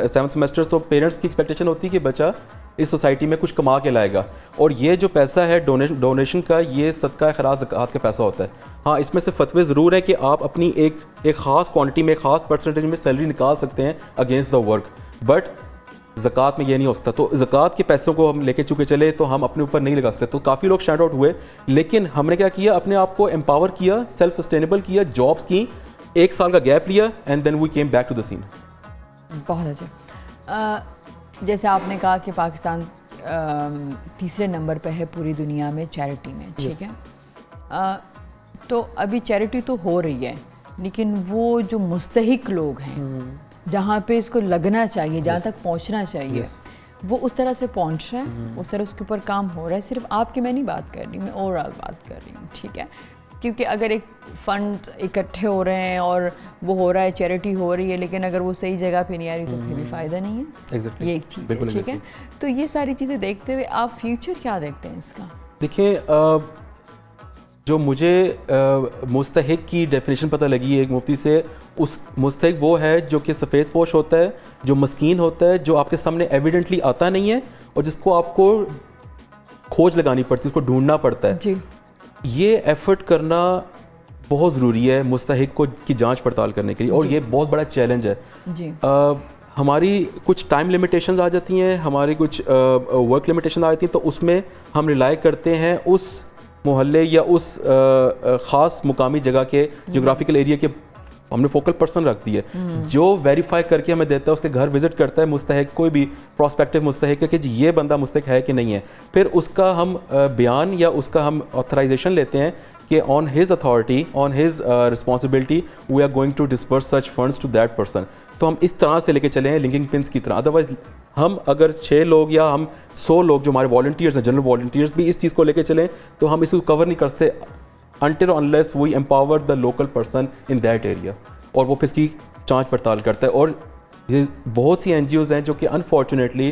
Speaker 4: 7th سیمسٹر, تو پیرنٹس کی ایکسپیکٹیشن ہوتی ہے کہ بچہ اس سوسائٹی میں کچھ کما کے لائے گا, اور یہ جو پیسہ ہے ڈونیشن کا, یہ صدقہ خیرات زکوٰۃ کا پیسہ ہوتا ہے. ہاں, اس میں سے فتوے ضرور ہیں کہ آپ اپنی ایک خاص کوانٹٹی میں, ایک خاص پرسنٹیج میں سیلری نکال سکتے ہیں اگینسٹ دا ورک, بٹ زکوٰۃ میں یہ نہیں ہو سکتا. تو زکوٰۃ کے پیسوں کو ہم لے کے چکے چلے تو ہم اپنے اوپر نہیں لگا سکتے. تو کافی لوگ شٹ آؤٹ ہوئے, لیکن ہم نے کیا کیا, اپنے آپ کو امپاور کیا, سیلف سسٹینیبل کیا, جابس کی, 1 سال کا گیپ لیا, اینڈ دین وی کیم بیک ٹو دا سین.
Speaker 1: بہت اچھا. جیسے آپ نے کہا کہ پاکستان 3 نمبر پہ ہے پوری دنیا میں چیریٹی میں, ٹھیک ہے, تو ابھی چیریٹی تو ہو رہی ہے, لیکن وہ جو مستحق لوگ ہیں, جہاں پہ اس کو لگنا چاہیے, جہاں تک پہنچنا چاہیے, وہ اس طرح سے پہنچ رہا ہے, اس طرح اس کے اوپر کام ہو رہا ہے. صرف آپ کی میں نہیں بات کر رہی, میں اوور آل بات کر رہی ہوں, ٹھیک ہے. کیونکہ اگر ایک فنڈ اکٹھے ہو رہے ہیں اور وہ ہو رہا ہے, چیریٹی ہو رہی ہے, لیکن اگر وہ صحیح جگہ پہ نہیں آ رہی تو پھر بھی فائدہ نہیں ہے. یہ ایک چیز ہے, ٹھیک ہے. تو یہ ساری چیزیں دیکھتے ہوئے آپ فیوچر کیا دیکھتے ہیں اس کا؟
Speaker 4: دیکھیں, جو مجھے مستحق کی ڈیفینیشن پتہ لگی ہے ایک مفتی سے, اس مستحق وہ ہے جو کہ سفید پوش ہوتا ہے, جو مسکین ہوتا ہے, جو آپ کے سامنے ایویڈنٹلی آتا نہیں ہے اور جس کو آپ کو کھوج لگانی پڑتی ہے, اس کو ڈھونڈنا پڑتا ہے.
Speaker 1: جی,
Speaker 4: یہ ایفرٹ کرنا بہت ضروری ہے مستحق کو کی جانچ پڑتال کرنے کے لیے, اور یہ بہت بڑا چیلنج ہے.
Speaker 1: جی,
Speaker 4: ہماری کچھ ٹائم لمیٹیشنز آ جاتی ہیں, ہماری کچھ ورک لمیٹیشن آ جاتی ہیں, تو اس میں ہم ریلائی کرتے ہیں اس محلے یا اس خاص مقامی جگہ کے جغرافیکل ایریا کے, ہم نے فوکل پرسن رکھ دی ہے جو ویریفائی کر کے ہمیں دیتا ہے, اس کے گھر وزٹ کرتا ہے مستحق, کوئی بھی پراسپیکٹیو مستحق ہے کہ جی یہ بندہ مستحق ہے کہ نہیں ہے. پھر اس کا ہم بیان یا اس کا ہم آتھرائزیشن لیتے ہیں کہ آن ہز اتھارٹی, آن ہز رسپانسبلٹی وی آر گوئنگ ٹو ڈسپرس سچ فنڈس ٹو دیٹ پرسن. تو ہم اس طرح سے لے کے چلے ہیں لنکنگ پنس کی طرح. ادروائز ہم اگر 6 لوگ یا ہم 100 لوگ جو ہمارے والنٹیئرز ہیں, جنرل والنٹیئرز بھی اس چیز کو لے کے چلیں, تو ہم اس کو کور نہیں کر سکتے until unless we empower the local person in that area, اور وہ پھر اس کی جانچ پڑتال کرتا ہے. اور یہ بہت سی NGOs ہیں جو کہ انفارچونیٹلی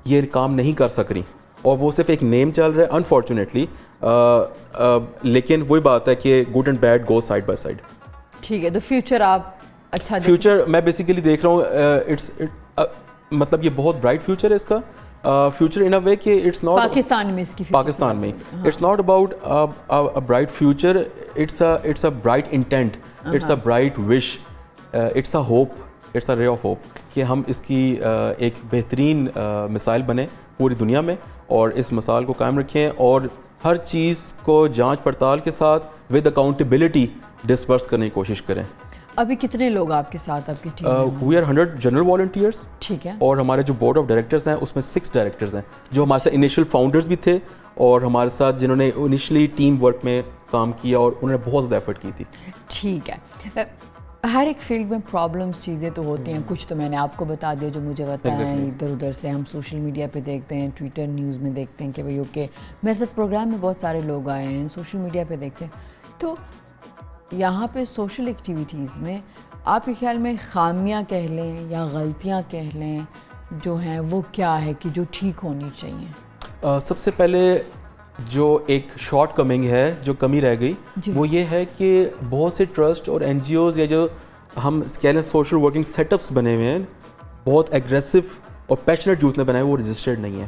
Speaker 4: یہ کام نہیں کر سک رہی, اور وہ صرف ایک نیم چل رہا ہے انفارچونیٹلی, لیکن وہی بات ہے کہ گڈ اینڈ بیڈ گو سائڈ بائی سائڈ.
Speaker 1: ٹھیک ہے. تو فیوچر آپ اچھا
Speaker 4: فیوچر میں بیسیکلی دیکھ رہا ہوں, مطلب یہ بہت برائٹ فیوچر ہے اس کا. فیوچر ان اے وے کہ اٹس ناٹ
Speaker 1: پاکستان میں, اس کی
Speaker 4: پاکستان میں اٹس ناٹ اباؤٹ a bright future, it's a bright intent, it's a bright wish, it's a hope, it's a ray of hope کہ ہم اس کی ایک بہترین مثال بنیں پوری دنیا میں, اور اس مثال کو قائم رکھیں, اور ہر چیز کو جانچ پڑتال کے ساتھ ود اکاؤنٹیبلٹی ڈسپرس کرنے کی کوشش کریں.
Speaker 1: ابھی کتنے لوگ آپ کے ساتھ, آپ کی ٹیم میں؟
Speaker 4: وی آر 100 جنرل والنٹیئرس.
Speaker 1: ٹھیک ہے.
Speaker 4: اور ہمارے جو بورڈ آف ڈائریکٹرز ہیں اس میں 6 ڈائریکٹرز ہیں جو ہمارے ساتھ انیشیل فاؤنڈرز بھی تھے, اور ہمارے ساتھ جنہوں نے انیشلی ٹیم ورک میں کام کیا, اور انہوں نے بہت زیادہ ایفرٹ کی تھی.
Speaker 1: ٹھیک ہے. ہر ایک فیلڈ میں پرابلمس چیزیں تو ہوتی ہیں, کچھ تو میں نے آپ کو بتا دیا جو مجھے بتایا ہے, ادھر ادھر سے ہم سوشل میڈیا پہ دیکھتے ہیں, ٹویٹر نیوز میں دیکھتے ہیں کہ بھائی اوکے میرے ساتھ پروگرام میں بہت سارے لوگ آئے ہیں, سوشل میڈیا پہ دیکھتے ہیں. تو یہاں پہ سوشل ایکٹیویٹیز میں آپ کے خیال میں خامیاں کہہ لیں یا غلطیاں کہہ لیں جو ہیں وہ کیا ہے کہ جو ٹھیک ہونی چاہیے؟
Speaker 4: سب سے پہلے جو ایک شارٹ کمنگ ہے, جو کمی رہ گئی, وہ یہ ہے کہ بہت سے ٹرسٹ اور NGOs یا جو ہم کہہ لیں سوشل ورکنگ سیٹ اپس بنے ہوئے ہیں, بہت ایگریسو اور پیشنیٹ یوتھ نے بنائے, وہ رجسٹرڈ نہیں ہے.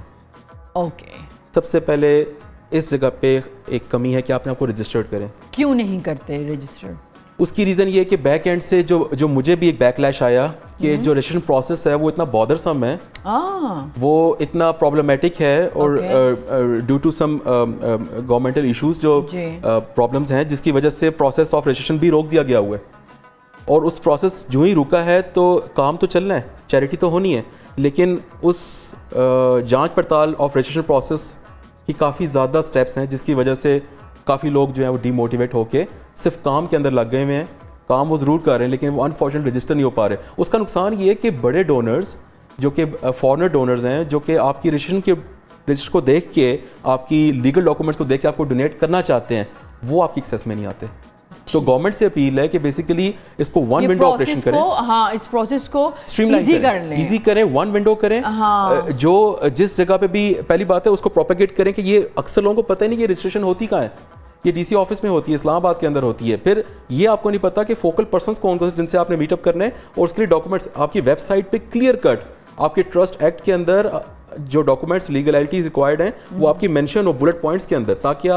Speaker 1: اوکے.
Speaker 4: سب سے پہلے اس جگہ پہ ایک کمی ہے کہ آپ نے آپ کو رجسٹرڈ کریں.
Speaker 1: کیوں نہیں کرتے رجسٹرڈ؟
Speaker 4: اس کی ریزن یہ ہے کہ بیک اینڈ سے جو مجھے بھی ایک بیک لیش آیا کہ جو رجسٹریشن پروسیس ہے وہ اتنا بادرسم ہے, وہ اتنا پرابلمیٹک ہے, اور ڈیو ٹو سم گورنمنٹل ایشوز جو پرابلمس ہیں, جس کی وجہ سے پروسیس آف رجسٹریشن بھی روک دیا گیا ہوا ہے. اور اس پروسیس جو ہی رکا ہے تو کام تو چلنا ہے, چیریٹی تو ہونی ہے, لیکن اس جانچ پڑتال آف رجسٹریشن پروسیس کی کافی زیادہ سٹیپس ہیں, جس کی وجہ سے کافی لوگ جو ہیں وہ ڈی موٹیویٹ ہو کے صرف کام کے اندر لگ گئے ہوئے ہیں. کام وہ ضرور کر رہے ہیں لیکن وہ انفارچونیٹ رجسٹر نہیں ہو پا رہے. اس کا نقصان یہ ہے کہ بڑے ڈونرز جو کہ فارنر ڈونرز ہیں, جو کہ آپ کی رجسٹر کو دیکھ کے, آپ کی لیگل ڈاکومنٹس کو دیکھ کے آپ کو ڈونیٹ کرنا چاہتے ہیں, وہ آپ کی ایکسیس میں نہیں آتے. تو گورنمنٹ سے اپیل ہے کہ بیسیکلی اس کو ون ونڈو آپریشن کریں,
Speaker 1: ہاں اس پروسیس کو
Speaker 4: اسٹریم لائن ایزی کریں, ون ونڈو کریں. جو جس جگہ پہ بھی پہلی بات ہے اس کو پروپیگیٹ کریں کہ یہ اکثر لوگوں کو پتہ ہی نہیں کہ رجسٹریشن ہوتی کہاں ہے. یہ DC آفس میں ہوتی ہے, اسلام آباد کے اندر ہوتی ہے. پھر یہ آپ کو نہیں پتا کہ فوکل پرسنس کون کون سے جن سے آپ نے میٹ اپ کرنا ہے, اور اس کے لیے ڈاکومنٹس آپ کی ویب سائٹ پہ کلیئر کٹ آپ کے ٹرسٹ ایکٹ کے اندر جو ڈاکومنٹس لیگلٹیز ریکوائرڈ ہیں وہ آپ کی مینشن اور بلٹ پوائنٹس کے اندر, تاکہ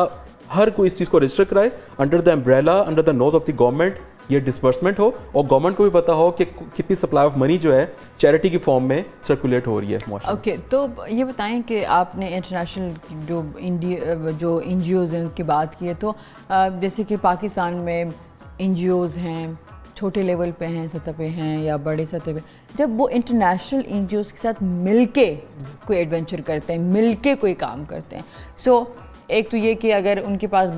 Speaker 4: ہر کوئی اس چیز کو رجسٹر کرائے انڈر دا امبریلا, انڈر دا نوز آف دی گورنمنٹ, یہ ڈسبرسمنٹ ہو, اور گورنمنٹ کو بھی پتا ہو کہ کتنی سپلائی آف منی جو ہے چیریٹی کی فارم میں سرکولیٹ ہو رہی ہے.
Speaker 1: اوکے. تو یہ بتائیں کہ آپ نے انٹرنیشنل جو NGOs ہیں ان کی بات کی ہے, تو جیسے کہ پاکستان میں NGOs ہیں, چھوٹے لیول پہ ہیں, سطح پہ ہیں یا بڑے سطح پہ, جب وہ انٹرنیشنل NGOs کے ساتھ مل کے کوئی ایڈونچر کرتے ہیں, مل کے کوئی کام کرتے ہیں, سو ایک تو یہ کہ اگر ان کے پاس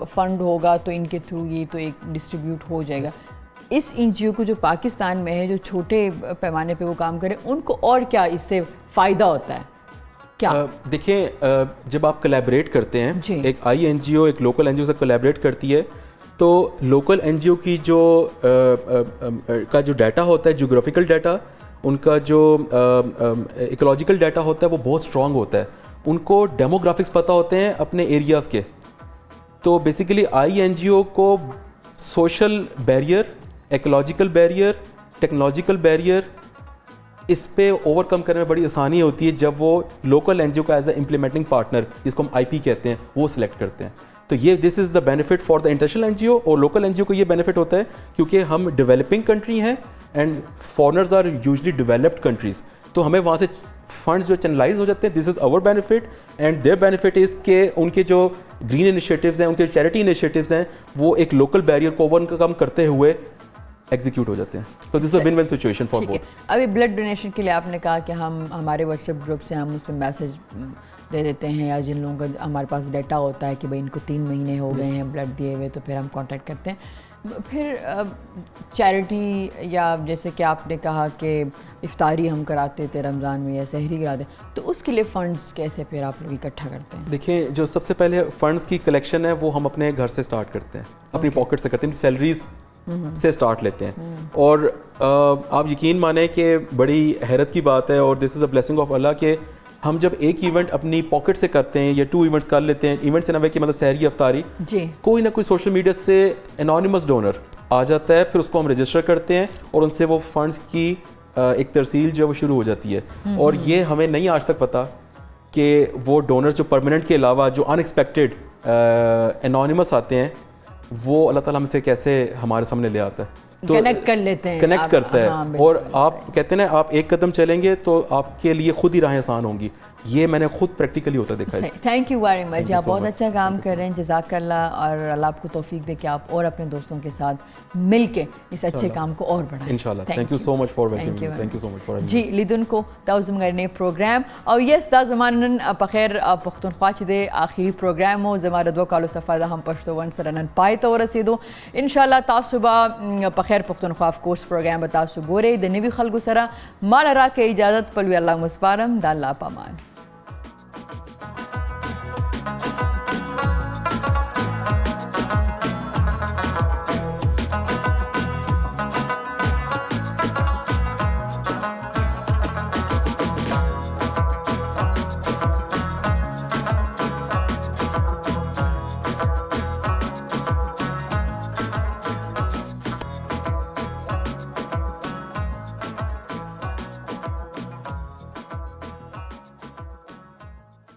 Speaker 1: فنڈ ہوگا تو ان کے تھرو یہ تو ایک ڈسٹریبیوٹ ہو جائے گا. اس NGO کو جو پاکستان میں ہے, جو چھوٹے پیمانے پہ وہ کام کریں, ان کو اور کیا اس سے فائدہ ہوتا ہے کیا؟
Speaker 4: دیکھیں, جب آپ کولیبریٹ کرتے ہیں, ایک NGO ایک لوکل NGO سے کولیبریٹ کرتی ہے, تو لوکل این جی او کی جو کا جو ڈیٹا ہوتا ہے جیوگرافیکل ڈیٹا, ان کا جو ایکولوجیکل ڈیٹا ہوتا ہے وہ بہت اسٹرانگ ہوتا ہے, ان کو ڈیموگرافکس پتہ ہوتے ہیں اپنے ایریاز کے. تو بیسیکلی آئی این جی او کو سوشل بیریئر, ایکولوجیکل بیریئر, ٹیکنالوجیکل بیریئر, اس پہ اوور کم کرنے میں بڑی آسانی ہوتی ہے جب وہ لوکل این جی او کا ایز اے امپلیمنٹنگ پارٹنر, جس کو ہم آئی پی کہتے ہیں, وہ سلیکٹ کرتے ہیں. تو یہ دس از دا بینیفٹ فار دا انٹرنیشنل این جی او. اور لوکل این جی او کو یہ بینیفٹ ہوتا ہے کیونکہ ہم ڈیولپنگ کنٹری ہیں اینڈ فارنرز آر یوزلی ڈیولپڈ کنٹریز, تو ہمیں وہاں سے فنڈز جو چینلائز ہو جاتے ہیں. دس از آور بینیفٹ اینڈ دیئر بینیفٹ از کہ ان کے جو گرین انیشیٹیوز ہیں, ان کے چیریٹی انیشیٹیوز ہیں, وہ ایک لوکل بیریئر کو اوور کم کرتے ہوئے ایگزیکیوٹ ہو جاتے ہیں. تو دس از اے ون ون سچویشن فار بوتھ.
Speaker 1: ابھی بلڈ ڈونیشن کے لیے آپ نے کہا کہ ہم ہمارے واٹس ایپ گروپ سے ہم اس میں میسج دے دیتے ہیں, یا جن لوگوں کا ہمارے پاس ڈیٹا ہوتا ہے کہ بھائی ان کو 3 مہینے ہو گئے ہیں بلڈ دیے ہوئے, تو پھر ہم کانٹیکٹ کرتے ہیں. پھر چیریٹی, یا جیسے کہ آپ نے کہا کہ افطاری ہم کراتے تھے رمضان میں یا سحری کراتے, تو اس کے لیے فنڈز کیسے پھر آپ لوگ اکٹھا کرتے ہیں؟
Speaker 4: دیکھیں, جو سب سے پہلے فنڈز کی کلیکشن ہے وہ ہم اپنے گھر سے اسٹارٹ کرتے ہیں, اپنی پاکٹ سے کرتے ہیں, سیلریز سے اسٹارٹ لیتے ہیں. اور آپ یقین مانیں کہ بڑی حیرت کی بات ہے, اور دس از اے بلیسنگ آف اللہ, کہ ہم جب ایک ایونٹ اپنی پاکٹ سے کرتے ہیں یا 2 ایونٹس کر لیتے ہیں, ایونٹ سے نہ کہ مطلب سحری افطاری,
Speaker 1: جی
Speaker 4: کوئی نہ کوئی سوشل میڈیا سے انانیمس ڈونر آ جاتا ہے, پھر اس کو ہم رجسٹر کرتے ہیں اور ان سے وہ فنڈز کی ایک ترسیل جو وہ شروع ہو جاتی ہے. اور یہ ہمیں نہیں آج تک پتہ کہ وہ ڈونرز جو پرماننٹ کے علاوہ جو ان ایکسپیکٹڈ انانیمس آتے ہیں, وہ اللہ تعالیٰ ہم سے کیسے ہمارے سامنے لے آتا ہے, تو
Speaker 1: کنیکٹ کر لیتے ہیں,
Speaker 4: کنیکٹ کرتا ہے. اور آپ کہتے ہیں نا, آپ ایک قدم چلیں گے تو آپ کے لیے خود ہی راہیں آسان ہوں گی. یہ میں نے خود پریکٹیکلی ہوتا دیکھا ہے.
Speaker 1: تھینک یو ویری مچ, آپ بہت اچھا کام کر رہے ہیں, جزاک اللہ, اور اللہ آپ کو توفیق دے کہ آپ اور اپنے دوستوں کے ساتھ مل کے اس اچھے کام کو اور بڑھائیں
Speaker 4: انشاءاللہ. تھینک یو سو مچ فار ویلکمنگ می. تھینک یو سو مچ فار
Speaker 1: جی لیدن کو داوزم گرنے پروگرام او یس دا زمانن پخیر پختونخوا چې د آخري پروگرام او زما د 2 کالو صفه ده هم پښتو ون سره نن پای ته ورسېدو. انشاءالله تاسو به پخیر پختونخوا اف کورس پروگرام به تاسو ګورئ د نوي خلکو سره. مال راکې اجازت پلوي الله مسپارم د الله پامان.